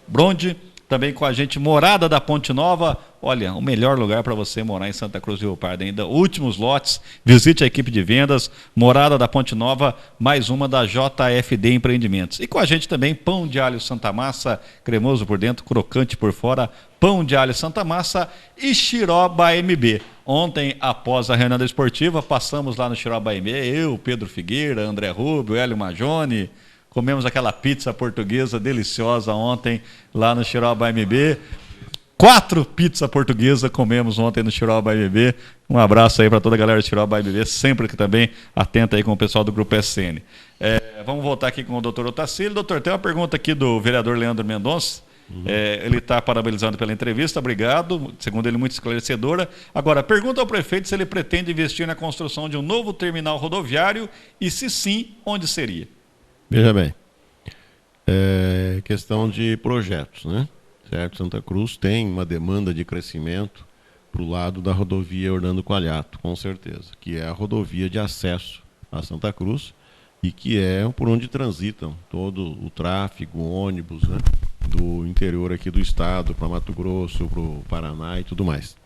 Bronde. Também com a gente, Morada da Ponte Nova. Olha, o melhor lugar para você morar em Santa Cruz do Rio Pardo. Ainda últimos lotes, visite a equipe de vendas, Morada da Ponte Nova, mais uma da JFD Empreendimentos. E com a gente também, Pão de Alho Santa Massa, cremoso por dentro, crocante por fora, Pão de Alho Santa Massa e Xiroba MB. Ontem, após a reunião esportiva, passamos lá no Xiroba MB, eu, Pedro Figueira, André Rubio, Hélio Majone. Comemos aquela pizza portuguesa deliciosa ontem lá no Xiroba MB. 4 pizzas portuguesas comemos ontem no Xiroba MB. Um abraço aí para toda a galera do Xiroba MB, sempre que também atenta aí com o pessoal do Grupo SN. Vamos voltar aqui com o doutor Otacílio. Doutor, tem uma pergunta aqui do vereador Leandro Mendonça. Ele está parabenizando pela entrevista, obrigado, segundo ele muito esclarecedora. Agora, pergunta ao prefeito se ele pretende investir na construção de um novo terminal rodoviário e se sim, onde seria? Veja bem, questão de projetos, né? Certo? Santa Cruz tem uma demanda de crescimento para o lado da rodovia Orlando Coalhato, com certeza, que é a rodovia de acesso a Santa Cruz e que é por onde transitam todo o tráfego, ônibus, né? Do interior aqui do estado, para Mato Grosso, para o Paraná e tudo mais.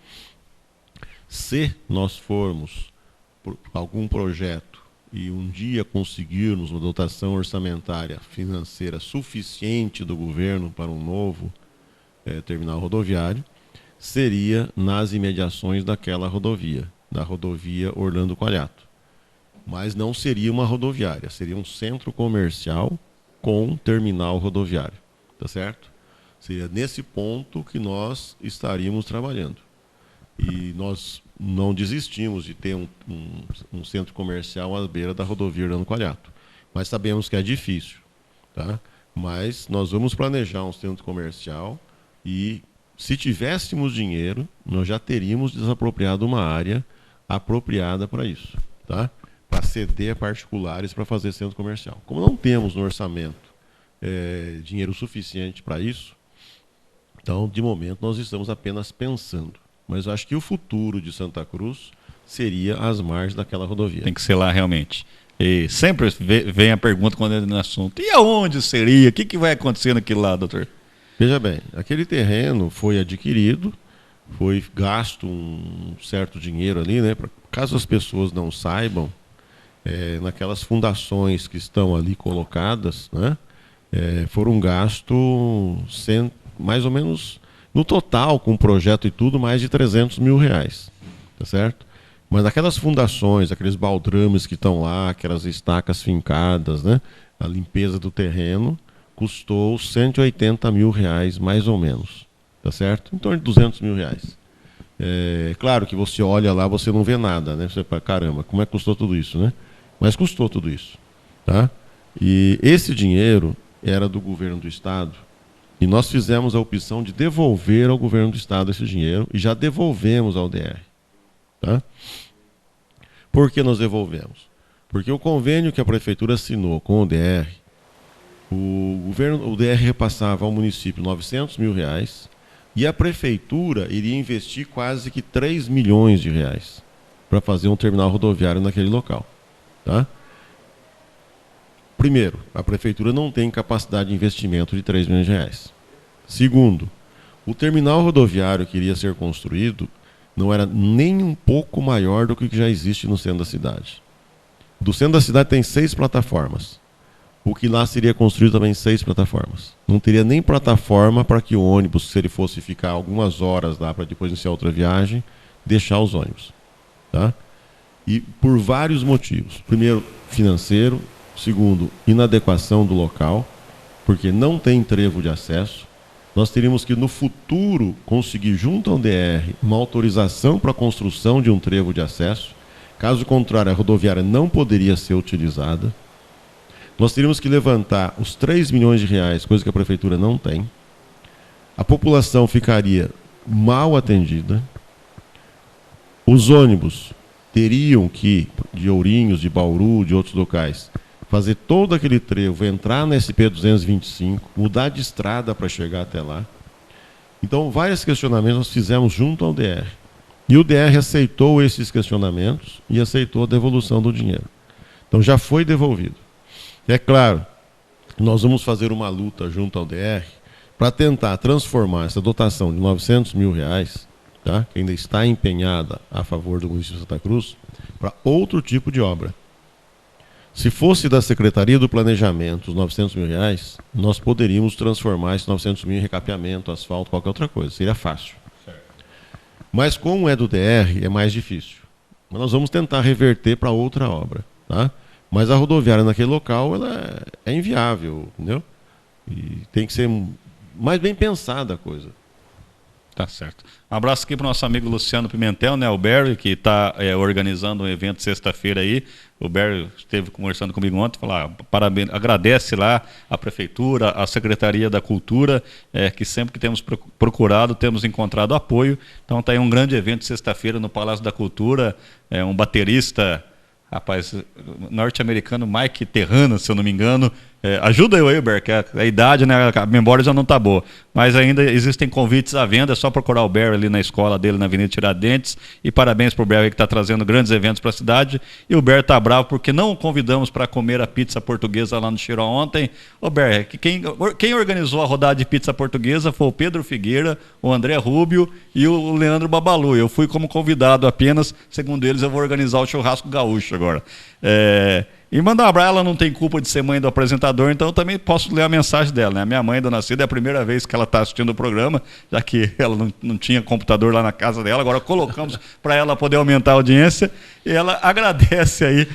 Se nós formos por algum projeto e um dia conseguirmos uma dotação orçamentária financeira suficiente do governo para um novo terminal rodoviário, seria nas imediações daquela rodovia, da rodovia Orlando Coalhato. Mas não seria uma rodoviária, seria um centro comercial com terminal rodoviário, tá certo? Seria nesse ponto que nós estaríamos trabalhando. E nós não desistimos de ter um centro comercial à beira da rodovia Orlando Coalhato. Mas sabemos que é difícil, tá? Mas nós vamos planejar um centro comercial e, se tivéssemos dinheiro, nós já teríamos desapropriado uma área apropriada para isso, tá? Para ceder a particulares para fazer centro comercial. Como não temos no orçamento dinheiro suficiente para isso, então, de momento, nós estamos apenas pensando. Mas eu acho que o futuro de Santa Cruz seria as margens daquela rodovia. Tem que ser lá realmente. E sempre vem a pergunta quando entra no assunto. E aonde seria? O que vai acontecer naquilo lá, doutor? Veja bem, aquele terreno foi adquirido, foi gasto um certo dinheiro ali, né? Caso as pessoas não saibam, naquelas fundações que estão ali colocadas, né? Foram gastos mais ou menos... No total, com o projeto e tudo, mais de R$300 mil, tá certo? Mas aquelas fundações, aqueles baldrames que estão lá, aquelas estacas fincadas, né? A limpeza do terreno, custou R$180 mil, mais ou menos, tá certo? Em torno de R$200 mil. Claro que você olha lá, você não vê nada, né? Você fala, caramba, como é que custou tudo isso, né? Mas custou tudo isso, tá? E esse dinheiro era do governo do estado. E nós fizemos a opção de devolver ao governo do estado esse dinheiro e já devolvemos ao DR. Tá? Por que nós devolvemos? Porque o convênio que a prefeitura assinou com o DR, o DR repassava ao município R$900 mil e a prefeitura iria investir quase que R$3 milhões para fazer um terminal rodoviário naquele local. Tá? Primeiro, a prefeitura não tem capacidade de investimento de R$3 milhões. Segundo, o terminal rodoviário que iria ser construído não era nem um pouco maior do que já existe no centro da cidade. Do centro da cidade tem 6 plataformas. O que lá seria construído também 6 plataformas. Não teria nem plataforma para que o ônibus, se ele fosse ficar algumas horas lá para depois iniciar outra viagem, deixar os ônibus. Tá? E por vários motivos. Primeiro, financeiro. Segundo, inadequação do local, porque não tem trevo de acesso. Nós teríamos que, no futuro, conseguir, junto ao DR, uma autorização para a construção de um trevo de acesso. Caso contrário, a rodoviária não poderia ser utilizada. Nós teríamos que levantar os 3 milhões de reais, coisa que a prefeitura não tem. A população ficaria mal atendida. Os ônibus teriam que, de Ourinhos, de Bauru, de outros locais, fazer todo aquele trevo, entrar na SP-225, mudar de estrada para chegar até lá. Então, vários questionamentos nós fizemos junto ao DR. E o DR aceitou esses questionamentos e aceitou a devolução do dinheiro. Então, já foi devolvido. É claro, nós vamos fazer uma luta junto ao DR para tentar transformar essa dotação de R$900 mil, tá, que ainda está empenhada a favor do município de Santa Cruz, para outro tipo de obra. Se fosse da Secretaria do Planejamento os R$900 mil, nós poderíamos transformar esses R$900 mil em recapeamento, asfalto, qualquer outra coisa. Seria fácil. Certo. Mas como é do DR, é mais difícil. Mas nós vamos tentar reverter para outra obra. Tá? Mas a rodoviária naquele local ela é inviável, entendeu? E tem que ser mais bem pensada a coisa. Tá certo. Um abraço aqui para o nosso amigo Luciano Pimentel, né, o Barry, que está organizando um evento sexta-feira aí. O Barry esteve conversando comigo ontem, falou, parabéns, agradece lá a Prefeitura, a Secretaria da Cultura, que sempre que temos procurado, temos encontrado apoio. Então está aí um grande evento sexta-feira no Palácio da Cultura, um baterista, rapaz, norte-americano, Mike Terrano, se eu não me engano. Ajuda eu aí, Ber, que a idade, né, a memória já não está boa. Mas ainda existem convites à venda, é só procurar o Ber ali na escola dele, na Avenida Tiradentes. E parabéns para o Ber que está trazendo grandes eventos para a cidade. E o Ber está bravo porque não o convidamos para comer a pizza portuguesa lá no Chiró ontem. Ô Ber, quem organizou a rodada de pizza portuguesa foi o Pedro Figueira, o André Rubio e o Leandro Babalu. Eu fui como convidado apenas, segundo eles eu vou organizar o churrasco gaúcho agora. E mandar um abraço, ela não tem culpa de ser mãe do apresentador, então eu também posso ler a mensagem dela, né? A minha mãe, Dona Cida, é a primeira vez que ela está assistindo o programa, já que ela não tinha computador lá na casa dela, agora colocamos para ela poder aumentar a audiência, e ela agradece aí,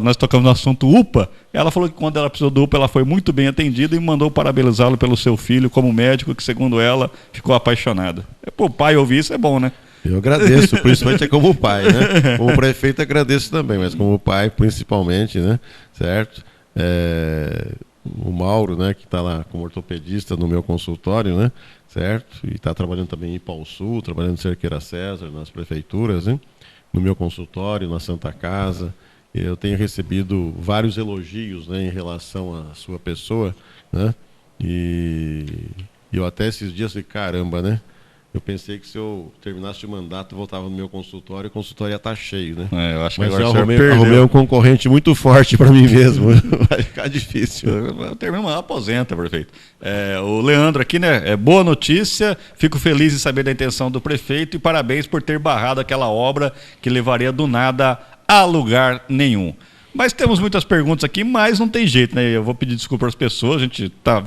nós tocamos no assunto UPA, ela falou que quando ela precisou do UPA, ela foi muito bem atendida e mandou parabenizá-lo pelo seu filho como médico, que segundo ela, ficou apaixonada. Para o pai ouvir isso é bom, né? Eu agradeço, principalmente como pai, né? Como prefeito agradeço também, mas como pai principalmente, né? Certo? O Mauro, né, que está lá como ortopedista no meu consultório, né? Certo? E está trabalhando também em Ipauçu, trabalhando em Cerqueira César, nas prefeituras, né? No meu consultório, na Santa Casa. Eu tenho recebido vários elogios, né, em relação à sua pessoa, né? E eu até esses dias falei, caramba, né? Eu pensei que se eu terminasse o mandato, eu voltava no meu consultório e o consultório ia estar cheio, né? Eu acho que mas agora eu arrumei um concorrente muito forte para mim mesmo. Vai ficar difícil. Eu termino, aposenta, prefeito. O Leandro aqui, né? Boa notícia, fico feliz em saber da intenção do prefeito e parabéns por ter barrado aquela obra que levaria do nada a lugar nenhum. Mas temos muitas perguntas aqui, mas não tem jeito, né? Eu vou pedir desculpa às pessoas, a gente tá,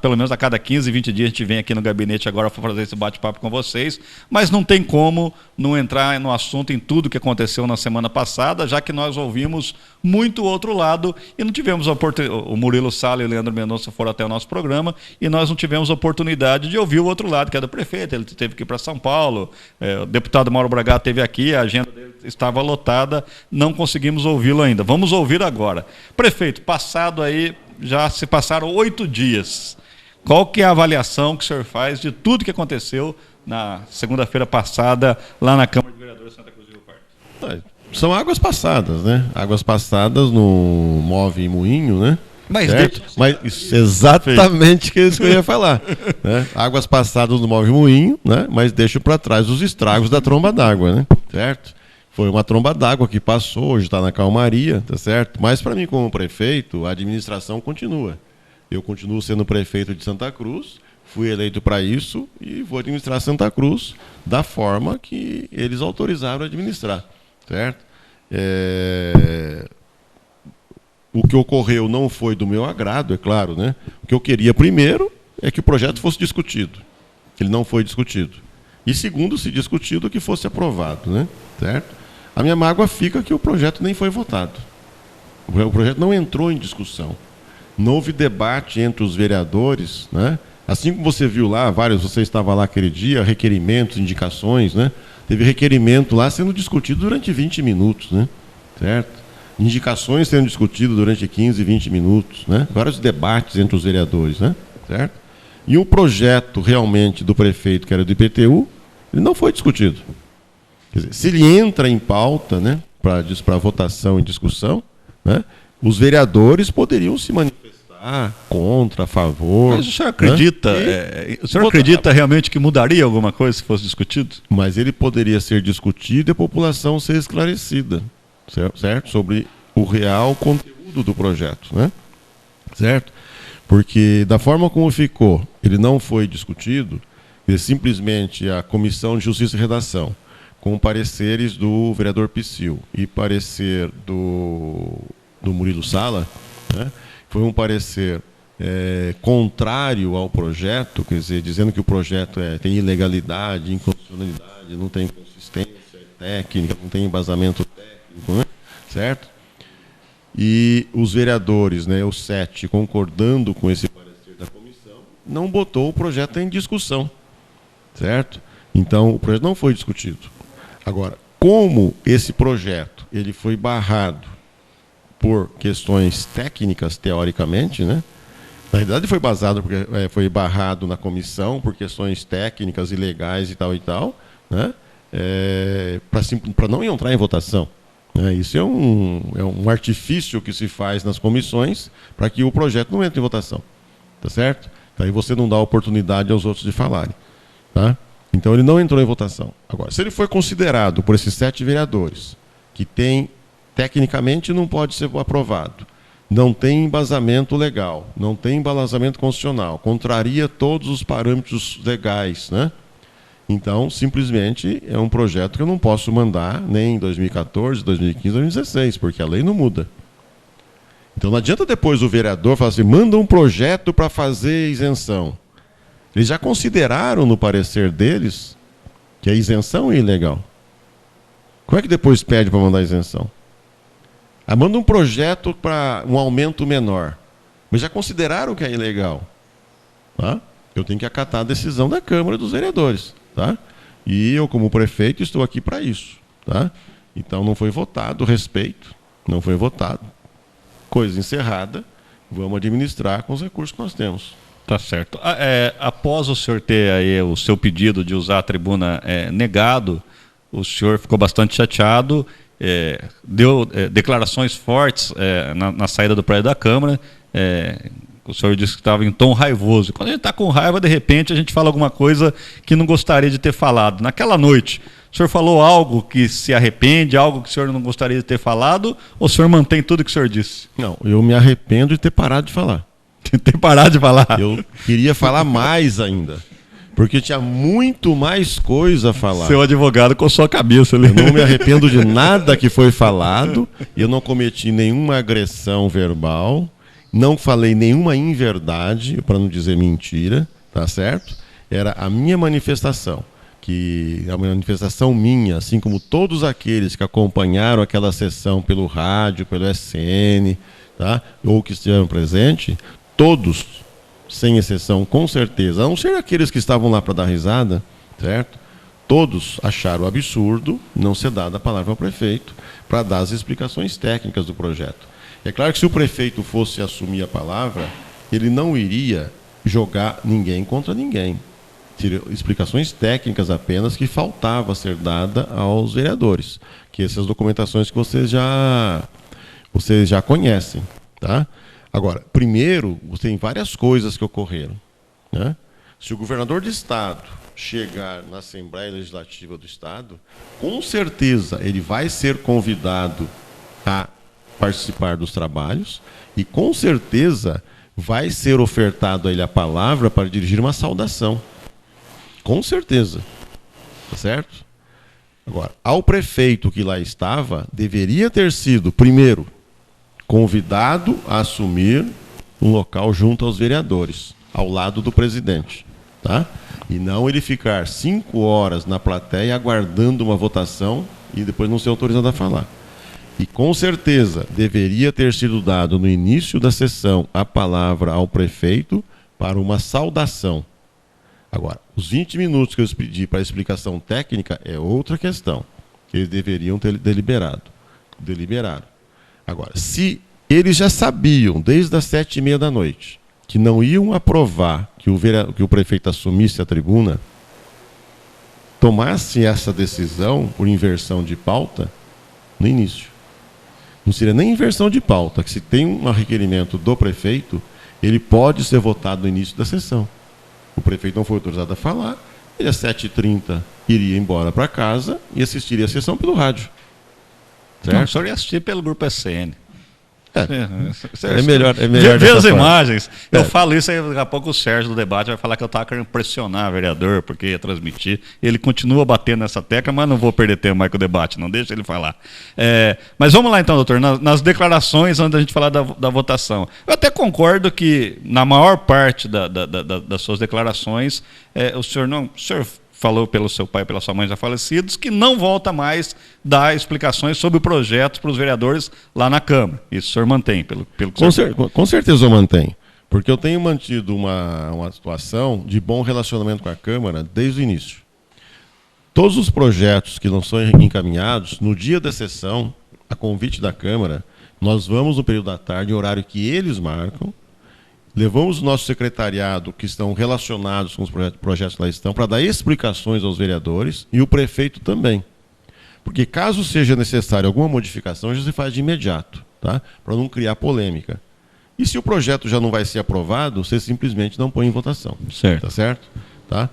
pelo menos a cada 15, 20 dias a gente vem aqui no gabinete agora para fazer esse bate-papo com vocês, mas não tem como não entrar no assunto em tudo que aconteceu na semana passada, já que nós ouvimos muito outro lado e não tivemos a oportunidade, o Murilo Sala e o Leandro Mendonça foram até o nosso programa e nós não tivemos a oportunidade de ouvir o outro lado, que é do prefeito, ele teve que ir para São Paulo, o deputado Mauro Braga esteve aqui, a agenda dele estava lotada, não conseguimos ouvi-lo ainda. Vamos ouvir agora. Prefeito, passado aí, já se passaram 8 dias. Qual que é a avaliação que o senhor faz de tudo que aconteceu na segunda-feira passada, lá na Câmara de Vereadores de Santa Cruz do Rio Pardo? São águas passadas, né? Águas passadas no Move e Moinho, né? Mas isso, exatamente isso que eu ia falar. Né? Águas passadas no Move e Moinho, né? Mas deixo para trás os estragos da tromba d'água, né? Certo? Foi uma tromba d'água que passou, hoje está na calmaria, tá certo? Mas para mim, como prefeito, a administração continua. Eu continuo sendo prefeito de Santa Cruz, fui eleito para isso e vou administrar Santa Cruz da forma que eles autorizaram a administrar, certo? O que ocorreu não foi do meu agrado, é claro, né? O que eu queria primeiro é que o projeto fosse discutido. Ele não foi discutido. E segundo, se discutido, que fosse aprovado, né? Certo? A minha mágoa fica que o projeto nem foi votado. O projeto não entrou em discussão. Não houve debate entre os vereadores, né? Assim como você viu lá, você estava lá aquele dia, requerimentos, indicações, né? Teve requerimento lá sendo discutido durante 20 minutos, né? Certo? Indicações sendo discutidas durante 15, 20 minutos, né? Vários debates entre os vereadores, né? Certo? E o projeto realmente do prefeito, que era do IPTU, ele não foi discutido. Quer dizer, se ele entra em pauta, né, para votação e discussão, né, os vereadores poderiam se manifestar contra, a favor. Mas o senhor acredita, o senhor acredita realmente que mudaria alguma coisa se fosse discutido? Mas ele poderia ser discutido e a população ser esclarecida, certo? Sobre o real conteúdo do projeto, né? Certo? Porque da forma como ficou, ele não foi discutido, simplesmente a Comissão de Justiça e Redação, com pareceres do vereador Psyll e parecer do Murilo Sala, né? Foi um parecer contrário ao projeto, quer dizer, dizendo que o projeto tem ilegalidade, inconstitucionalidade, não tem consistência técnica, não tem embasamento técnico, né? Certo? E os vereadores, né, os 7, concordando com esse parecer da comissão, não botou o projeto em discussão, certo? Então, o projeto não foi discutido. Agora, como esse projeto ele foi barrado por questões técnicas, teoricamente, né? Na verdade, foi basado porque foi barrado na comissão por questões técnicas e legais e tal, né? Para não entrar em votação. Isso é um artifício que se faz nas comissões para que o projeto não entre em votação. Tá certo? Aí você não dá oportunidade aos outros de falarem. Tá? Então ele não entrou em votação. Agora, se ele foi considerado por esses 7 vereadores, que tecnicamente não pode ser aprovado, não tem embasamento legal, não tem embasamento constitucional, contraria todos os parâmetros legais, né? Então, simplesmente, é um projeto que eu não posso mandar nem em 2014, 2015, 2016, porque a lei não muda. Então, não adianta depois o vereador falar assim, manda um projeto para fazer isenção. Eles já consideraram no parecer deles que a isenção é ilegal. Como é que depois pede para mandar isenção? Manda um projeto para um aumento menor. Mas já consideraram que é ilegal. Tá? Eu tenho que acatar a decisão da Câmara dos Vereadores. Tá? E eu, como prefeito, estou aqui para isso. Tá? Então não foi votado, respeito, não foi votado. Coisa encerrada, vamos administrar com os recursos que nós temos. Tá certo. Após o senhor ter aí o seu pedido de usar a tribuna negado, o senhor ficou bastante chateado, deu declarações fortes na saída do prédio da Câmara. O senhor disse que estava em tom raivoso. Quando a gente está com raiva, de repente, a gente fala alguma coisa que não gostaria de ter falado. Naquela noite, o senhor falou algo que se arrepende, algo que o senhor não gostaria de ter falado, ou o senhor mantém tudo que o senhor disse? Não, eu me arrependo de ter parado de falar. De ter parado de falar? Eu queria falar mais ainda, porque tinha muito mais coisa a falar. Seu advogado coçou a cabeça ali. Eu não me arrependo de nada que foi falado, eu não cometi nenhuma agressão verbal, não falei nenhuma inverdade, para não dizer mentira, tá certo? Era a minha manifestação, que a manifestação minha, assim como todos aqueles que acompanharam aquela sessão pelo rádio, pelo SN, tá? Ou que estiveram presentes, todos, sem exceção, com certeza, a não ser aqueles que estavam lá para dar risada, certo? Todos acharam absurdo não ser dada a palavra ao prefeito para dar as explicações técnicas do projeto. É claro que se o prefeito fosse assumir a palavra, ele não iria jogar ninguém contra ninguém. Seria explicações técnicas apenas que faltava ser dada aos vereadores, que essas documentações que vocês já conhecem, tá? Agora, primeiro, tem várias coisas que ocorreram, né? Se o governador de estado chegar na Assembleia Legislativa do Estado, com certeza ele vai ser convidado a participar dos trabalhos e com certeza vai ser ofertado a ele a palavra para dirigir uma saudação. Com certeza. Tá certo? Agora, ao prefeito que lá estava, deveria ter sido, primeiro, convidado a assumir um local junto aos vereadores, ao lado do presidente. Tá? E não ele ficar 5 horas na plateia aguardando uma votação e depois não ser autorizado a falar. E com certeza deveria ter sido dado no início da sessão a palavra ao prefeito para uma saudação. Agora, os 20 minutos que eu pedi para explicação técnica é outra questão, que eles deveriam ter deliberado. Deliberaram. Agora, se eles já sabiam, desde as 7h30 da noite, que não iam aprovar que o prefeito assumisse a tribuna, tomasse essa decisão por inversão de pauta no início. Não seria nem inversão de pauta, que se tem um requerimento do prefeito, ele pode ser votado no início da sessão. O prefeito não foi autorizado a falar, ele às 7h30 iria embora para casa e assistiria a sessão pelo rádio. Certo? Não, o senhor ia assistir pelo grupo SCN. É melhor ver as imagens. Eu falo isso aí, daqui a pouco o Sérgio do debate vai falar que eu estava querendo pressionar o vereador porque ia transmitir. Ele continua batendo nessa tecla, mas não vou perder tempo mais com o debate, não deixa ele falar. Mas vamos lá então, doutor, nas declarações antes da gente falar da votação. Eu até concordo que na maior parte das suas declarações o senhor falou pelo seu pai e pela sua mãe já falecidos, que não volta mais dar explicações sobre projetos para os vereadores lá na Câmara. Isso o senhor mantém, pelo que com certeza eu mantenho. Porque eu tenho mantido uma situação de bom relacionamento com a Câmara desde o início. Todos os projetos que não são encaminhados, no dia da sessão, a convite da Câmara, nós vamos no período da tarde, em horário que eles marcam, levamos o nosso secretariado, que estão relacionados com os projetos que lá estão, para dar explicações aos vereadores e o prefeito também. Porque caso seja necessário alguma modificação, já se faz de imediato, tá? Para não criar polêmica. E se o projeto já não vai ser aprovado, você simplesmente não põe em votação. Certo. Tá certo? Tá?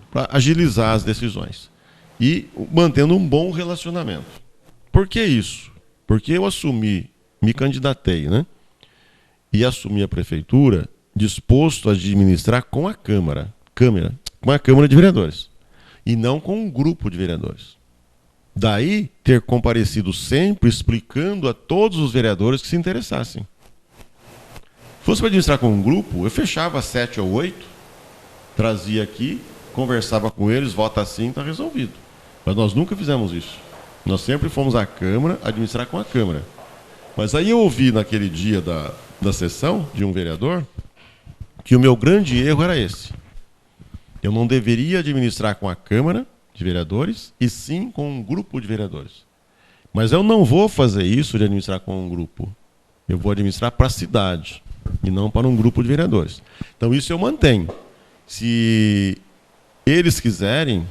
Para agilizar as decisões. E mantendo um bom relacionamento. Por que isso? Porque eu me candidatei, né? E assumi a prefeitura disposto a administrar com a Câmara, com a Câmara de Vereadores, e não com um grupo de vereadores. Daí ter comparecido sempre explicando a todos os vereadores que se interessassem. Se fosse para administrar com um grupo, eu fechava 7 ou 8, trazia aqui, conversava com eles, vota assim, está resolvido. Mas nós nunca fizemos isso. Nós sempre fomos à Câmara administrar com a Câmara. Mas aí eu ouvi naquele dia da sessão de um vereador que o meu grande erro era esse. Eu não deveria administrar com a Câmara de Vereadores e sim com um grupo de vereadores. Mas eu não vou fazer isso de administrar com um grupo. Eu vou administrar para a cidade e não para um grupo de vereadores. Então isso eu mantenho. Se eles quiserem,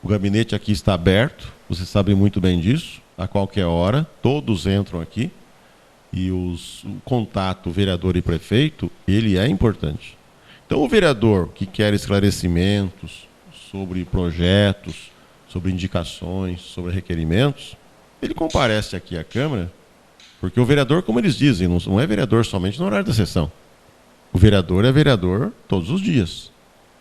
o gabinete aqui está aberto, vocês sabem muito bem disso, a qualquer hora, todos entram aqui. E o contato vereador e prefeito, ele é importante. Então o vereador que quer esclarecimentos sobre projetos, sobre indicações, sobre requerimentos, ele comparece aqui à Câmara, porque o vereador, como eles dizem, não é vereador somente no horário da sessão. O vereador é vereador todos os dias,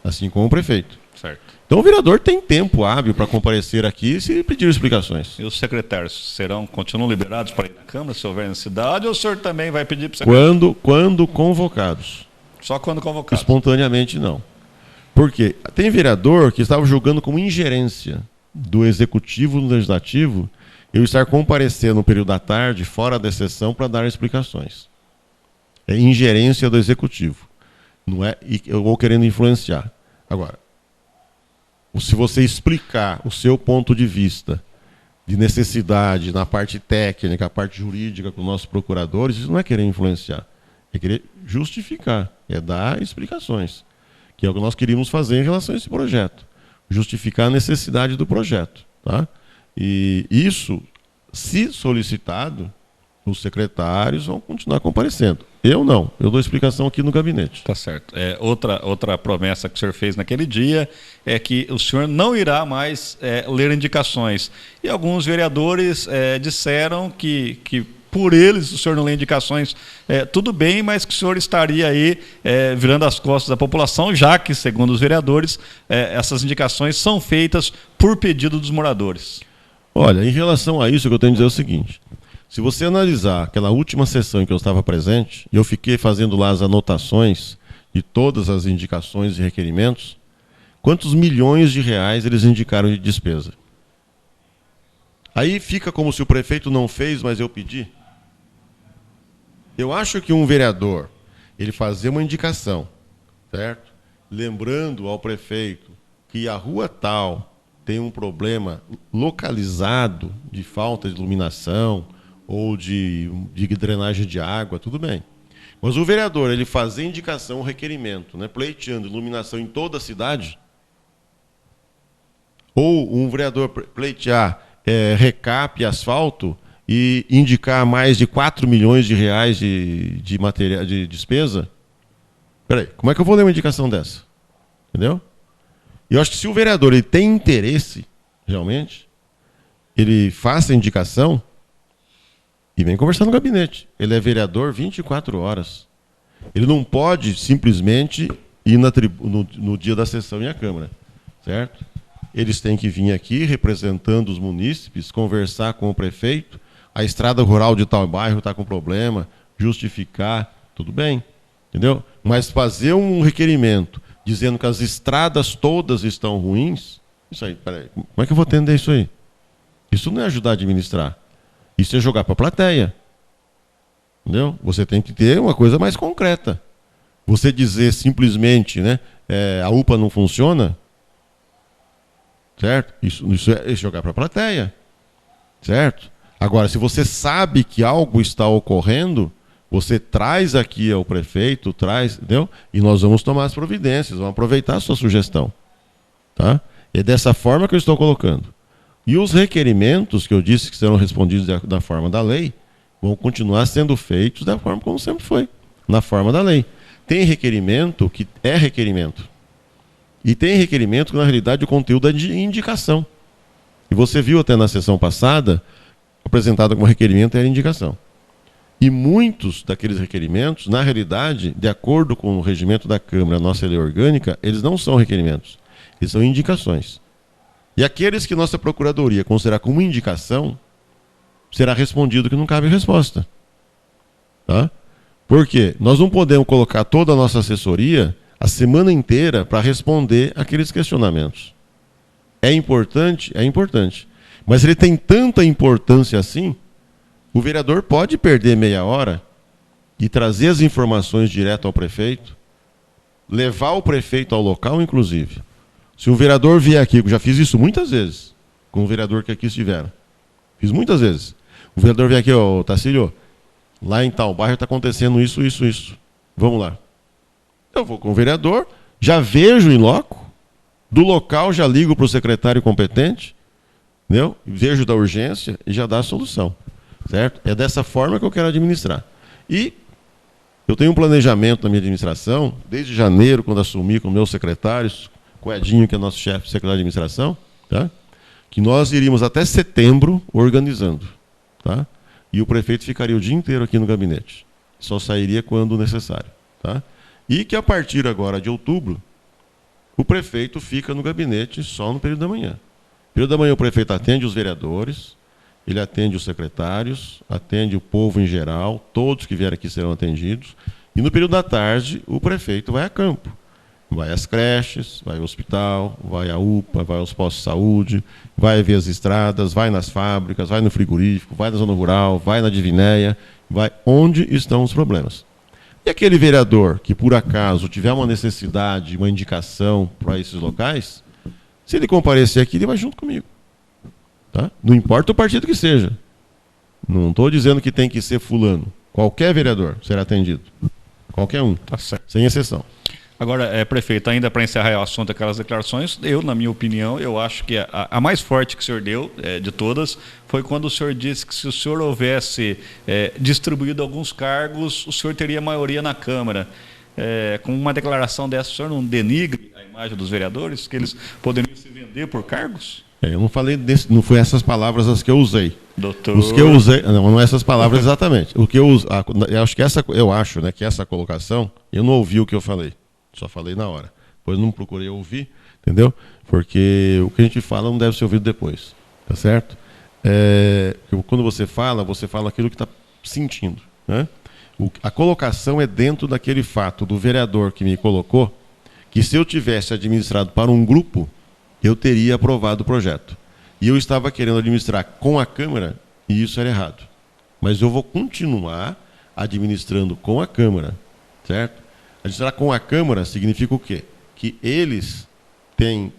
assim como o prefeito. Certo. Então o vereador tem tempo hábil para comparecer aqui e pedir explicações. E os secretários continuam liberados para ir na Câmara, se houver necessidade, ou o senhor também vai pedir para o secretário? Quando convocados. Só quando convocados? Espontaneamente não. Por quê? Tem vereador que estava julgando como ingerência do Executivo no Legislativo eu estar comparecendo no período da tarde, fora da sessão, para dar explicações. É ingerência do Executivo. Não é ou querendo influenciar. Agora, se você explicar o seu ponto de vista de necessidade na parte técnica, a parte jurídica com os nossos procuradores, isso não é querer influenciar, é querer justificar, é dar explicações, que é o que nós queríamos fazer em relação a esse projeto, justificar a necessidade do projeto. Tá? E isso, se solicitado, os secretários vão continuar comparecendo. Eu não, eu dou explicação aqui no gabinete. Tá certo. Outra promessa que o senhor fez naquele dia é que o senhor não irá mais ler indicações. E alguns vereadores disseram que por eles o senhor não lê indicações, tudo bem, mas que o senhor estaria aí virando as costas da população, já que, segundo os vereadores, essas indicações são feitas por pedido dos moradores. Olha, em relação a isso, o que eu tenho a dizer é o seguinte. Se você analisar aquela última sessão em que eu estava presente, e eu fiquei fazendo lá as anotações de todas as indicações e requerimentos, quantos milhões de reais eles indicaram de despesa? Aí fica como se o prefeito não fez, mas eu pedi. Eu acho que um vereador, ele fazer uma indicação, certo? Lembrando ao prefeito que a rua tal tem um problema localizado de falta de iluminação ou de drenagem de água, tudo bem. Mas o vereador, ele fazer indicação, requerimento, né, pleiteando iluminação em toda a cidade, ou um vereador pleitear recap e asfalto e indicar mais de 4 milhões de reais de material, de despesa, peraí, como é que eu vou ler uma indicação dessa? Entendeu? E eu acho que se o vereador ele tem interesse, realmente, ele faça a indicação e vem conversar no gabinete. Ele é vereador 24 horas. Ele não pode simplesmente ir no dia da sessão em a Câmara, certo? Eles têm que vir aqui, representando os munícipes, conversar com o prefeito, a estrada rural de tal bairro está com problema, justificar, tudo bem, entendeu? Mas fazer um requerimento dizendo que as estradas todas estão ruins, isso aí, peraí, como é que eu vou atender isso aí? Isso não é ajudar a administrar. Isso é jogar para a plateia. Entendeu? Você tem que ter uma coisa mais concreta. Você dizer simplesmente, né, a UPA não funciona, certo? Isso é jogar para a plateia, certo? Agora, se você sabe que algo está ocorrendo, você traz aqui ao prefeito, entendeu? E nós vamos tomar as providências, vamos aproveitar a sua sugestão. Tá? É dessa forma que eu estou colocando. E os requerimentos que eu disse que serão respondidos da forma da lei, vão continuar sendo feitos da forma como sempre foi, na forma da lei. Tem requerimento que é requerimento. E tem requerimento que, na realidade, o conteúdo é de indicação. E você viu até na sessão passada, apresentado como requerimento era indicação. E muitos daqueles requerimentos, na realidade, de acordo com o regimento da Câmara, a nossa lei orgânica, eles não são requerimentos, eles são indicações. E aqueles que nossa Procuradoria considerar como indicação, será respondido que não cabe resposta. Tá? Por quê? Nós não podemos colocar toda a nossa assessoria a semana inteira para responder aqueles questionamentos. É importante? É importante. Mas ele tem tanta importância assim, o vereador pode perder meia hora e trazer as informações direto ao prefeito, levar o prefeito ao local, inclusive. Se um vereador vier aqui, eu já fiz isso muitas vezes, com o vereador que aqui estiveram. Fiz muitas vezes. O vereador vem aqui, ó, Tacílio, lá em tal bairro está acontecendo isso. Vamos lá. Eu vou com o vereador, já vejo em loco, do local já ligo para o secretário competente, entendeu? Vejo da urgência e já dá a solução. Certo? É dessa forma que eu quero administrar. E eu tenho um planejamento na minha administração, desde janeiro, quando assumi com meus secretários, com o Edinho, que é nosso chefe secretário de administração, tá? Que nós iríamos até setembro organizando. Tá? E o prefeito ficaria o dia inteiro aqui no gabinete. Só sairia quando necessário. Tá? E que a partir agora de outubro, o prefeito fica no gabinete só no período da manhã. No período da manhã o prefeito atende os vereadores, ele atende os secretários, atende o povo em geral, todos que vierem aqui serão atendidos. E no período da tarde, o prefeito vai a campo. Vai às creches, vai ao hospital, vai à UPA, vai aos postos de saúde, vai ver as estradas, vai nas fábricas, vai no frigorífico, vai na zona rural, vai na Divinéia, vai onde estão os problemas. E aquele vereador que, por acaso, tiver uma necessidade, uma indicação para esses locais, se ele comparecer aqui, ele vai junto comigo. Tá? Não importa o partido que seja. Não estou dizendo que tem que ser fulano. Qualquer vereador será atendido. Qualquer um. Tá certo. Sem exceção. Agora, prefeito, ainda para encerrar o assunto daquelas declarações, na minha opinião, eu acho que a mais forte que o senhor deu, de todas, foi quando o senhor disse que se o senhor houvesse distribuído alguns cargos, o senhor teria maioria na Câmara. Com uma declaração dessa, o senhor não denigre a imagem dos vereadores, que eles poderiam se vender por cargos? Eu não falei não foi essas palavras as que eu usei. Doutor... Os que eu usei, não essas palavras exatamente. O que eu acho, né, que essa colocação, eu não ouvi o que eu falei. Só falei na hora. Depois não procurei ouvir, entendeu? Porque o que a gente fala não deve ser ouvido depois. Tá certo? Quando você fala aquilo que está sentindo. Né? A colocação é dentro daquele fato do vereador que me colocou, que se eu tivesse administrado para um grupo, eu teria aprovado o projeto. E eu estava querendo administrar com a Câmara, e isso era errado. Mas eu vou continuar administrando com a Câmara, certo? Administrar com a Câmara significa o quê? Que eles têm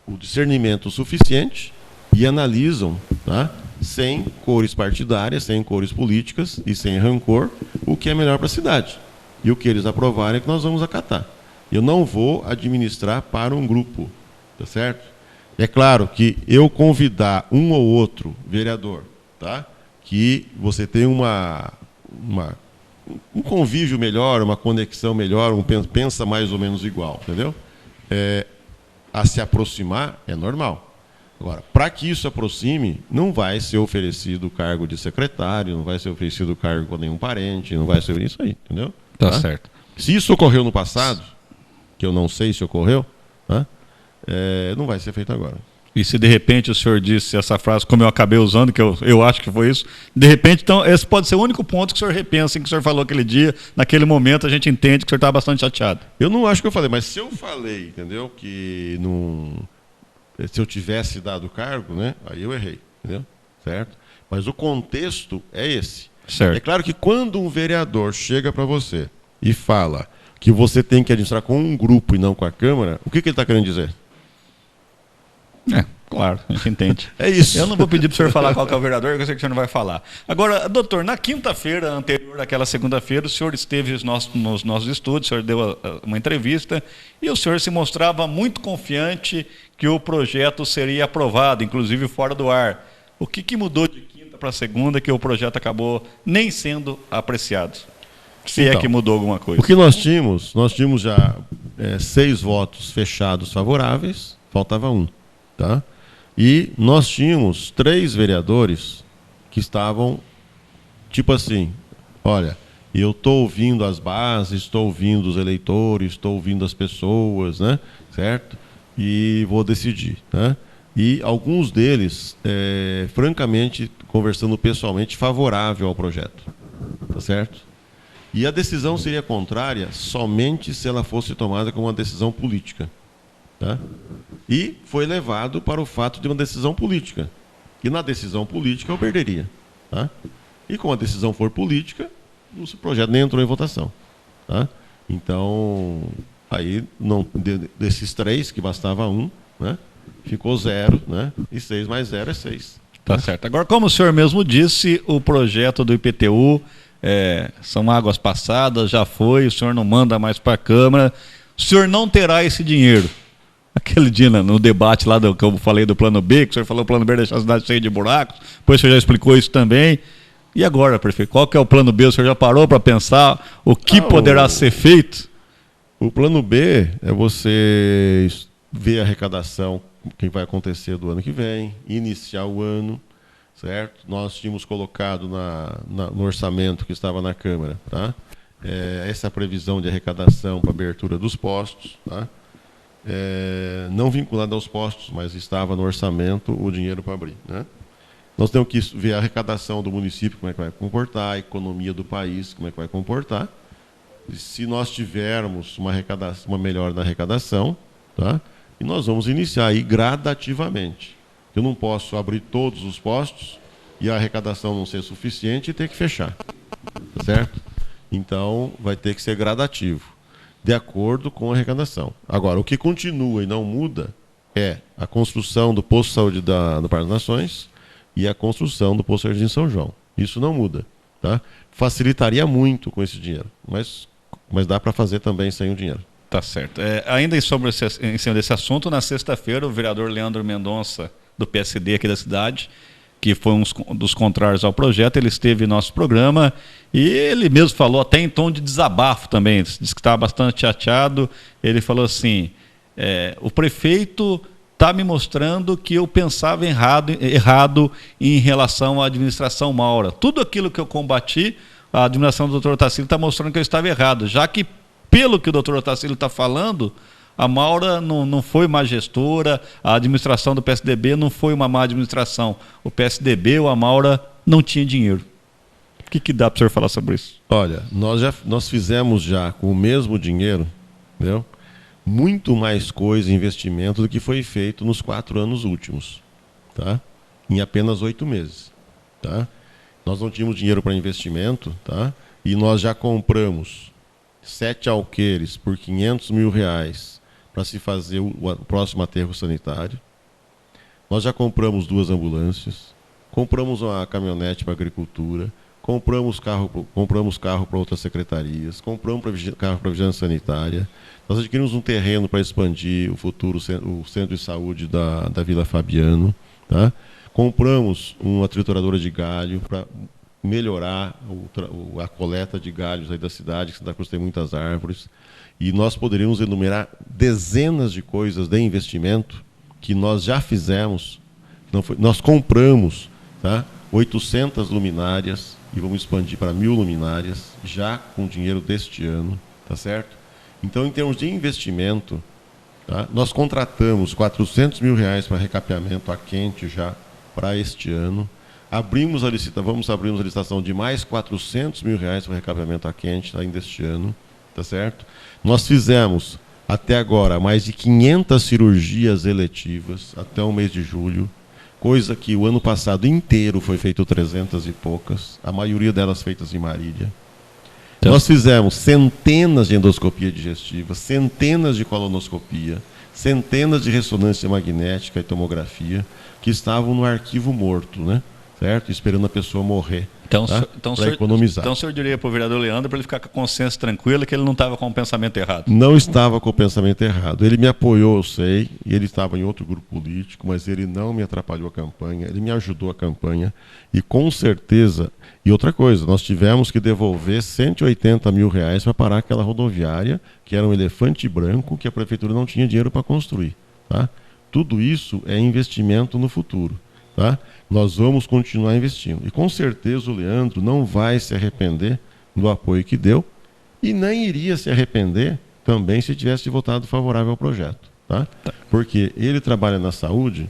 o discernimento suficiente e analisam, tá? Sem cores partidárias, sem cores políticas e sem rancor, o que é melhor para a cidade. E o que eles aprovarem é que nós vamos acatar. Eu não vou administrar para um grupo, tá certo? É claro que eu convidar um ou outro vereador, tá? Que você tem um convívio melhor, uma conexão melhor, pensa mais ou menos igual, entendeu? A se aproximar é normal. Agora, para que isso aproxime, não vai ser oferecido o cargo de secretário, não vai ser oferecido o cargo com nenhum parente, não vai ser isso aí, entendeu? Tá certo. Se isso ocorreu no passado, que eu não sei se ocorreu, tá? Não vai ser feito agora. E se de repente o senhor disse essa frase, como eu acabei usando, que eu acho que foi isso, de repente, então, esse pode ser o único ponto que o senhor repensa em que o senhor falou aquele dia, naquele momento a gente entende que o senhor estava bastante chateado. Eu não acho que eu falei, mas se eu falei, entendeu, que não... Se eu tivesse dado o cargo, né, aí eu errei, entendeu? Certo? Mas o contexto é esse. Certo. É claro que quando um vereador chega para você e fala que você tem que administrar com um grupo e não com a Câmara, o que ele está querendo dizer? Claro, a gente entende. É isso. Eu não vou pedir para o senhor falar qual que é o vereador, porque eu sei que o senhor não vai falar. Agora, doutor, na quinta-feira anterior àquela segunda-feira, o senhor esteve nos nossos estúdios, o senhor deu uma entrevista e o senhor se mostrava muito confiante que o projeto seria aprovado, inclusive fora do ar. O que mudou de quinta para segunda que o projeto acabou nem sendo apreciado? Se então, é que mudou alguma coisa. O que nós tínhamos já 6 votos fechados favoráveis, faltava 1, tá? E nós tínhamos 3 vereadores que estavam, tipo assim, olha, eu estou ouvindo as bases, estou ouvindo os eleitores, estou ouvindo as pessoas, né? Certo? E vou decidir, né? E alguns deles, francamente, conversando pessoalmente, favorável ao projeto, tá certo? E a decisão seria contrária somente se ela fosse tomada como uma decisão política. Tá? E foi levado para o fato de uma decisão política. E na decisão política eu perderia. Tá? E como a decisão for política, o projeto nem entrou em votação. Tá? Então, aí desses 3, que bastava 1, né? Ficou 0, né? E 6 mais 0 é 6. Tá certo. Agora, como o senhor mesmo disse, o projeto do IPTU são águas passadas, já foi, o senhor não manda mais para a Câmara, o senhor não terá esse dinheiro. Aquele dia no debate lá que eu falei do plano B, que o senhor falou que o plano B deixa a cidade cheia de buracos, depois o senhor já explicou isso também. E agora, prefeito, qual que é o plano B? O senhor já parou para pensar o que poderá ser feito? O plano B é você ver a arrecadação, que vai acontecer do ano que vem, iniciar o ano, certo? Nós tínhamos colocado no orçamento que estava na Câmara, tá? Essa previsão de arrecadação para abertura dos postos, tá? Não vinculado aos postos, mas estava no orçamento o dinheiro para abrir, né? Nós temos que ver a arrecadação do município, como é que vai comportar, a economia do país, como é que vai comportar. E se nós tivermos uma melhora na arrecadação, tá? E nós vamos iniciar aí gradativamente. Eu não posso abrir todos os postos e a arrecadação não ser suficiente e ter que fechar, tá certo? Então, vai ter que ser gradativo, de acordo com a arrecadação. Agora, o que continua e não muda é a construção do posto de saúde do Parque das Nações e a construção do posto de Jardim São João. Isso não muda, tá? Facilitaria muito com esse dinheiro, mas dá para fazer também sem o dinheiro. Tá certo. Ainda em cima desse assunto, na sexta-feira, o vereador Leandro Mendonça, do PSD aqui da cidade, que foi um dos contrários ao projeto, ele esteve em nosso programa e ele mesmo falou, até em tom de desabafo também, disse que estava bastante chateado. Ele falou assim, o prefeito está me mostrando que eu pensava errado em relação à administração Maura. Tudo aquilo que eu combati, a administração do Dr. Otacílio está mostrando que eu estava errado, já que, pelo que o Dr. Otacílio está falando, a Maura não foi má gestora, a administração do PSDB não foi uma má administração. O PSDB ou a Maura não tinha dinheiro. O que dá para o senhor falar sobre isso? Olha, nós fizemos já com o mesmo dinheiro, entendeu? Muito mais coisa, investimento, do que foi feito nos 4 anos últimos. tá? Em apenas 8 meses. Tá? Nós não tínhamos dinheiro para investimento, tá? E nós já compramos 7 alqueires por R$500 mil para se fazer o próximo aterro sanitário. Nós já compramos 2 ambulâncias, compramos uma caminhonete para agricultura, compramos carro para outras secretarias, compramos carro para vigilância sanitária. Nós adquirimos um terreno para expandir o futuro o centro de saúde da Vila Fabiano, tá? Compramos uma trituradora de galho para melhorar a coleta de galhos aí da cidade, que Santa Cruz tem muitas árvores. E nós poderíamos enumerar dezenas de coisas de investimento que nós já fizemos. Nós compramos, tá, 800 luminárias e vamos expandir para 1.000 luminárias já com dinheiro deste ano, tá certo? Então, em termos de investimento, tá, nós contratamos R$400 mil para recapeamento a quente já para este ano. Vamos abrir a licitação de mais R$400 mil para recapeamento a quente ainda este ano, tá certo? Nós fizemos até agora mais de 500 cirurgias eletivas até o mês de julho, coisa que o ano passado inteiro foi feito 300 e poucas, a maioria delas feitas em Marília. Então, nós fizemos centenas de endoscopia digestiva, centenas de colonoscopia, centenas de ressonância magnética e tomografia que estavam no arquivo morto, né? Certo? Esperando a pessoa morrer, então, tá? Para economizar. Então o senhor diria para o vereador Leandro para ele ficar com a consciência tranquila que ele não estava com o pensamento errado? Não estava com o pensamento errado. Ele me apoiou, eu sei, e ele estava em outro grupo político, mas ele não me atrapalhou a campanha, ele me ajudou a campanha, e com certeza... E outra coisa, nós tivemos que devolver R$180 mil para parar aquela rodoviária, que era um elefante branco, que a prefeitura não tinha dinheiro para construir, tá? Tudo isso é investimento no futuro, tá? Nós vamos continuar investindo. E com certeza o Leandro não vai se arrepender do apoio que deu e nem iria se arrepender também se tivesse votado favorável ao projeto, tá? Porque ele trabalha na saúde.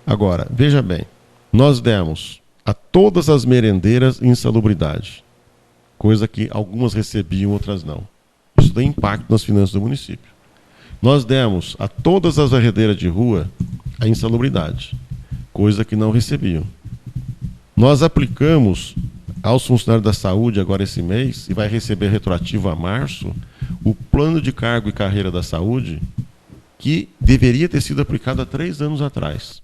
Agora, veja bem, nós demos a todas as merendeiras insalubridade, coisa que algumas recebiam, outras não. Isso tem impacto nas finanças do município. Nós demos a todas as varredeiras de rua a insalubridade, coisa que não recebiam. Nós aplicamos aos funcionários da saúde agora esse mês, e vai receber retroativo a março, o plano de cargo e carreira da saúde, que deveria ter sido aplicado há 3 anos atrás.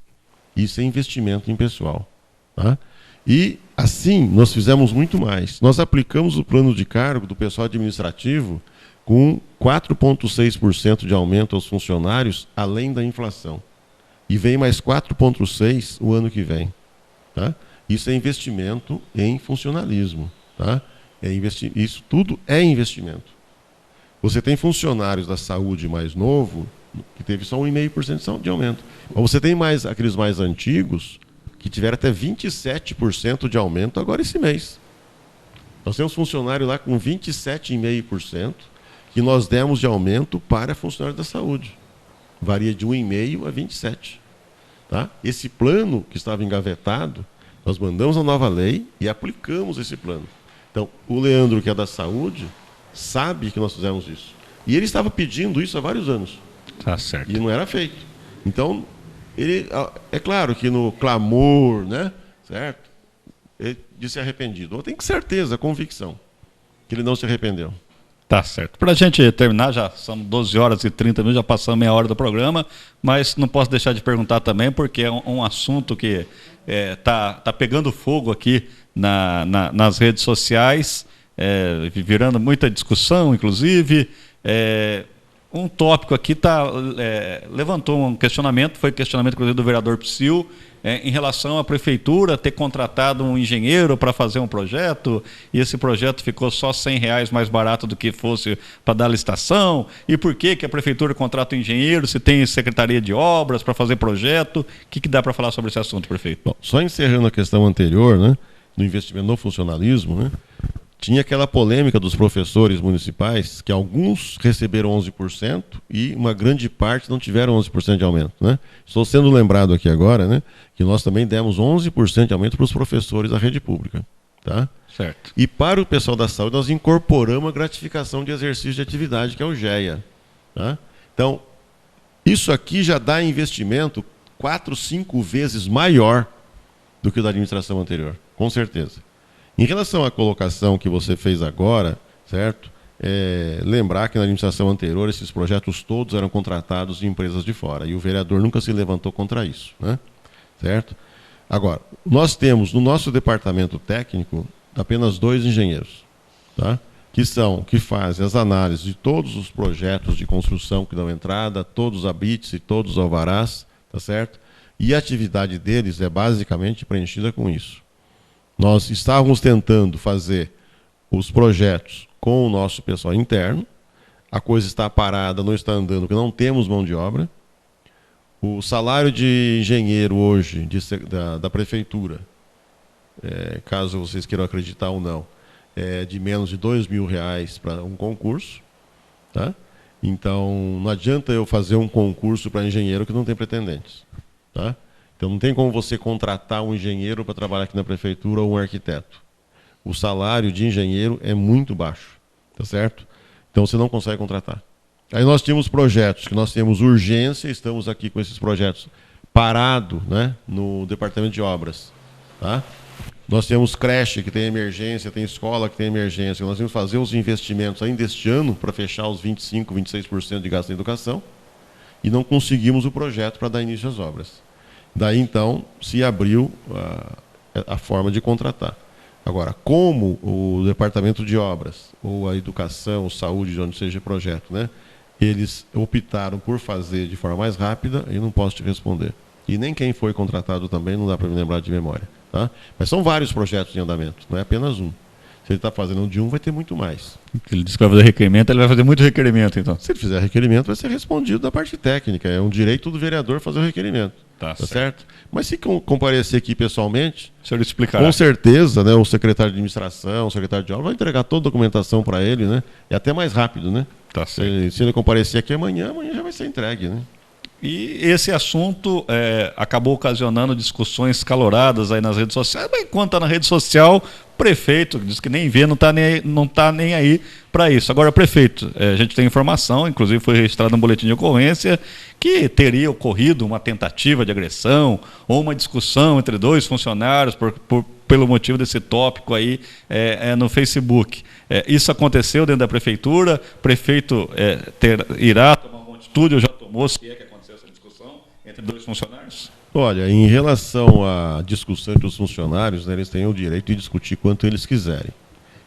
Isso é investimento em pessoal, tá? E, assim, nós fizemos muito mais. Nós aplicamos o plano de cargo do pessoal administrativo com 4,6% de aumento aos funcionários, além da inflação. E vem mais 4,6% o ano que vem. Tá? Isso é investimento em funcionalismo. Tá? Isso tudo é investimento. Você tem funcionários da saúde mais novo, que teve só 1,5% de aumento. Mas você tem aqueles mais antigos, que tiveram até 27% de aumento agora esse mês. Nós temos funcionário lá com 27,5% que nós demos de aumento para funcionários da saúde. Varia de 1,5% a 27%. Tá? Esse plano que estava engavetado, nós mandamos a nova lei e aplicamos esse plano. Então, o Leandro, que é da saúde, sabe que nós fizemos isso. E ele estava pedindo isso há vários anos. Tá certo. E não era feito. Então, ele, é claro que no clamor, né, certo? Ele disse arrependido. Eu tenho certeza, convicção, que ele não se arrependeu. Tá certo. Para a gente terminar, já são 12h30, já passamos meia hora do programa, mas não posso deixar de perguntar também, porque é um assunto que tá pegando fogo aqui nas redes sociais, virando muita discussão, inclusive. Um tópico aqui levantou um questionamento, foi questionamento inclusive do vereador Psyu, em relação à prefeitura ter contratado um engenheiro para fazer um projeto, e esse projeto ficou só R$100 mais barato do que fosse para dar licitação, e por que a prefeitura contrata um engenheiro se tem secretaria de obras para fazer projeto? O que dá para falar sobre esse assunto, prefeito? Bom, só encerrando a questão anterior, né, do investimento no funcionalismo, né, tinha aquela polêmica dos professores municipais, que alguns receberam 11% e uma grande parte não tiveram 11% de aumento, né? Estou sendo lembrado aqui agora, né, que nós também demos 11% de aumento para os professores da rede pública. Tá? Certo. E para o pessoal da saúde, nós incorporamos a gratificação de exercício de atividade, que é o GEA. Tá? Então, isso aqui já dá investimento 4, 5 vezes maior do que o da administração anterior, com certeza. Em relação à colocação que você fez agora, certo? Lembrar que na administração anterior esses projetos todos eram contratados de empresas de fora e o vereador nunca se levantou contra isso, né? Certo? Agora, nós temos no nosso departamento técnico apenas 2 engenheiros, tá? Que fazem as análises de todos os projetos de construção que dão entrada, todos os habites e todos os alvarás, tá certo? E a atividade deles é basicamente preenchida com isso. Nós estávamos tentando fazer os projetos com o nosso pessoal interno, a coisa está parada, não está andando, porque não temos mão de obra. O salário de engenheiro hoje da prefeitura, caso vocês queiram acreditar ou não, é de menos de R$2.000 para um concurso, tá? Então não adianta eu fazer um concurso para engenheiro que não tem pretendentes, tá? Então não tem como você contratar um engenheiro para trabalhar aqui na prefeitura ou um arquiteto. O salário de engenheiro é muito baixo, tá certo? Então você não consegue contratar. Aí nós tínhamos projetos que nós temos urgência, estamos aqui com esses projetos parados, né, no departamento de obras, tá? Nós temos creche que tem emergência, tem escola que tem emergência. Nós vamos fazer os investimentos ainda este ano para fechar os 25%, 26% de gasto em educação e não conseguimos o projeto para dar início às obras. Daí, então, se abriu a forma de contratar. Agora, como o departamento de obras, ou a educação, saúde, de onde seja o projeto, né, eles optaram por fazer de forma mais rápida, eu não posso te responder. E nem quem foi contratado também, não dá para me lembrar de memória. Tá? Mas são vários projetos em andamento, não é apenas um. Se ele está fazendo de um, vai ter muito mais. Ele disse que vai fazer requerimento, ele vai fazer muito requerimento, então. Se ele fizer requerimento, vai ser respondido da parte técnica. É um direito do vereador fazer o requerimento. Tá certo? Mas se comparecer aqui pessoalmente, o senhor explicará. Com certeza, né, o secretário de administração, o secretário de obra, vai entregar toda a documentação para ele, né? É até mais rápido, né? Tá certo. Se ele comparecer aqui amanhã já vai ser entregue, né? E esse assunto acabou ocasionando discussões caloradas aí nas redes sociais. Mas enquanto está na rede social, o prefeito diz que nem vê, não está nem aí para isso. Agora, prefeito, a gente tem informação, inclusive foi registrado um boletim de ocorrência, que teria ocorrido uma tentativa de agressão ou uma discussão entre 2 funcionários pelo motivo desse tópico aí no Facebook. Isso aconteceu dentro da prefeitura? O prefeito irá tomar uma atitude ou já tomou, se é que aconteceu essa discussão entre 2 funcionários? Olha, em relação à discussão entre os funcionários, né, eles têm o direito de discutir quanto eles quiserem.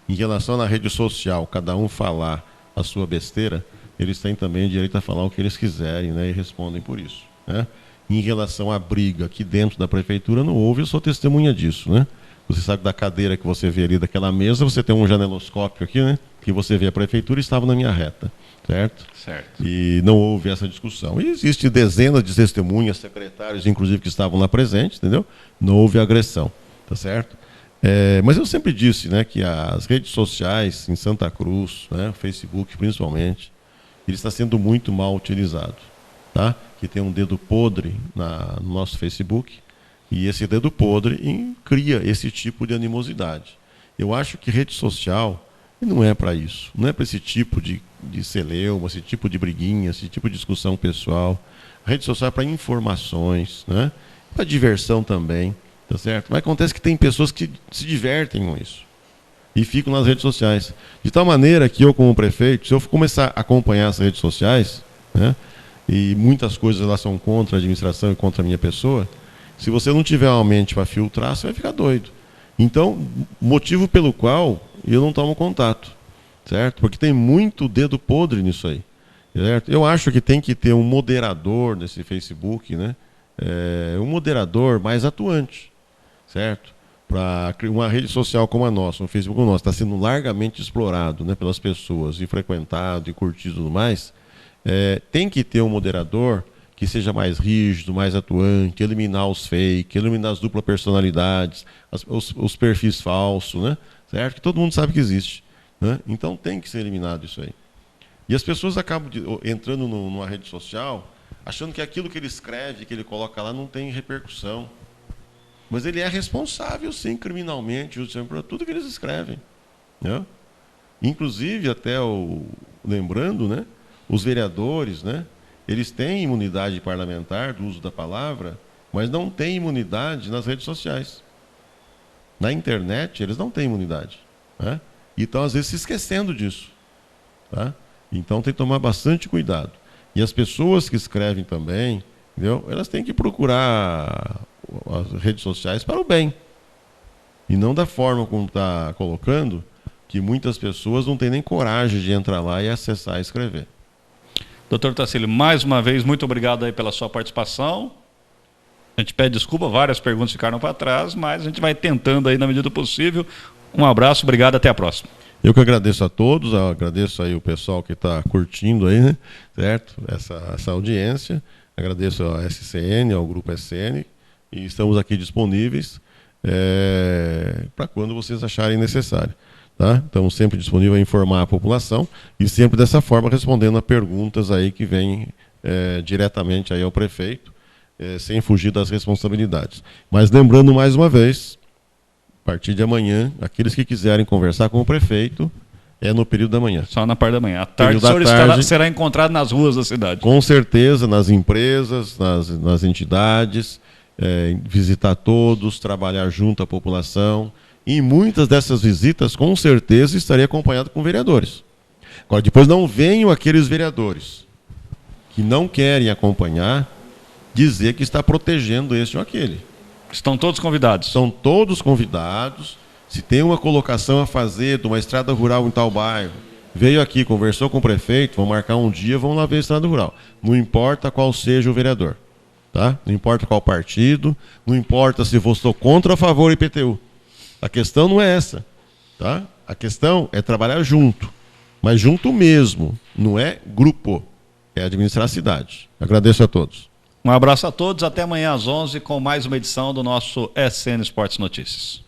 Em relação à rede social, cada um falar a sua besteira, eles têm também o direito a falar o que eles quiserem, né, e respondem por isso, né? Em relação à briga aqui dentro da prefeitura, não houve, eu sou testemunha disso, né? Você sabe da cadeira que você vê ali daquela mesa, você tem um janeloscópio aqui, né? Que você vê a prefeitura estava na minha reta, certo? Certo. E não houve essa discussão. E existem dezenas de testemunhas, secretários, inclusive, que estavam lá presentes, entendeu? Não houve agressão, tá certo? Mas eu sempre disse, né, que as redes sociais em Santa Cruz, né, o Facebook principalmente, ele está sendo muito mal utilizado, tá? Que tem um dedo podre no nosso Facebook, e esse dedo podre cria esse tipo de animosidade. Eu acho que rede social não é para isso, não é para esse tipo de celeuma, esse tipo de briguinha, esse tipo de discussão pessoal. A rede social é para informações, né? Para diversão também, tá certo? Mas acontece que tem pessoas que se divertem com isso e ficam nas redes sociais. De tal maneira que eu, como prefeito, se eu começar a acompanhar as redes sociais, né, e muitas coisas lá são contra a administração e contra a minha pessoa, se você não tiver uma mente para filtrar, você vai ficar doido. Então, motivo pelo qual eu não tomo contato, certo? Porque tem muito dedo podre nisso aí, certo? Eu acho que tem que ter um moderador nesse Facebook, né? Um moderador mais atuante, certo? Para uma rede social como a nossa, um Facebook como o nosso, está sendo largamente explorado, né, pelas pessoas, e frequentado, e curtido e tudo mais, tem que ter um moderador que seja mais rígido, mais atuante, eliminar os fake, eliminar as duplas personalidades, os perfis falsos, né? Certo? Que todo mundo sabe que existe, né? Então tem que ser eliminado isso aí. E as pessoas acabam entrando numa rede social achando que aquilo que ele escreve, que ele coloca lá, não tem repercussão. Mas ele é responsável, sim, criminalmente, por tudo que eles escrevem, né? Inclusive, até lembrando, né, os vereadores, né, eles têm imunidade parlamentar do uso da palavra, mas não têm imunidade nas redes sociais. Na internet, eles não têm imunidade. Né? E estão, às vezes, se esquecendo disso. Tá? Então, tem que tomar bastante cuidado. E as pessoas que escrevem também, entendeu? Elas têm que procurar as redes sociais para o bem. E não da forma como está colocando, que muitas pessoas não têm nem coragem de entrar lá e acessar e escrever. Doutor Tarsílio, mais uma vez, muito obrigado aí pela sua participação. A gente pede desculpa, várias perguntas ficaram para trás, mas a gente vai tentando aí na medida do possível. Um abraço, obrigado, até a próxima. Eu que agradeço a todos, agradeço aí o pessoal que está curtindo aí, né? Certo? Essa audiência. Agradeço ao SCN, ao Grupo SCN, e estamos aqui disponíveis para quando vocês acharem necessário. Tá? Estamos sempre disponíveis a informar a população e sempre dessa forma respondendo a perguntas aí que vêm diretamente aí ao prefeito, sem fugir das responsabilidades. Mas lembrando mais uma vez, a partir de amanhã, aqueles que quiserem conversar com o prefeito, é no período da manhã. Só na parte da manhã. À tarde, o senhor será encontrado nas ruas da cidade. Com certeza, nas empresas, nas entidades, visitar todos, trabalhar junto à população. E em muitas dessas visitas, com certeza, estarei acompanhado com vereadores. Agora, depois não venham aqueles vereadores que não querem acompanhar, dizer que está protegendo esse ou aquele. Estão todos convidados. Estão todos convidados. Se tem uma colocação a fazer de uma estrada rural em tal bairro, veio aqui, conversou com o prefeito, vão marcar um dia, vão lá ver a estrada rural. Não importa qual seja o vereador. Tá? Não importa qual partido, não importa se votou contra ou a favor do IPTU. A questão não é essa. Tá? A questão é trabalhar junto. Mas junto mesmo, não é grupo. É administrar a cidade. Agradeço a todos. Um abraço a todos, até amanhã às 11 com mais uma edição do nosso SN Esportes Notícias.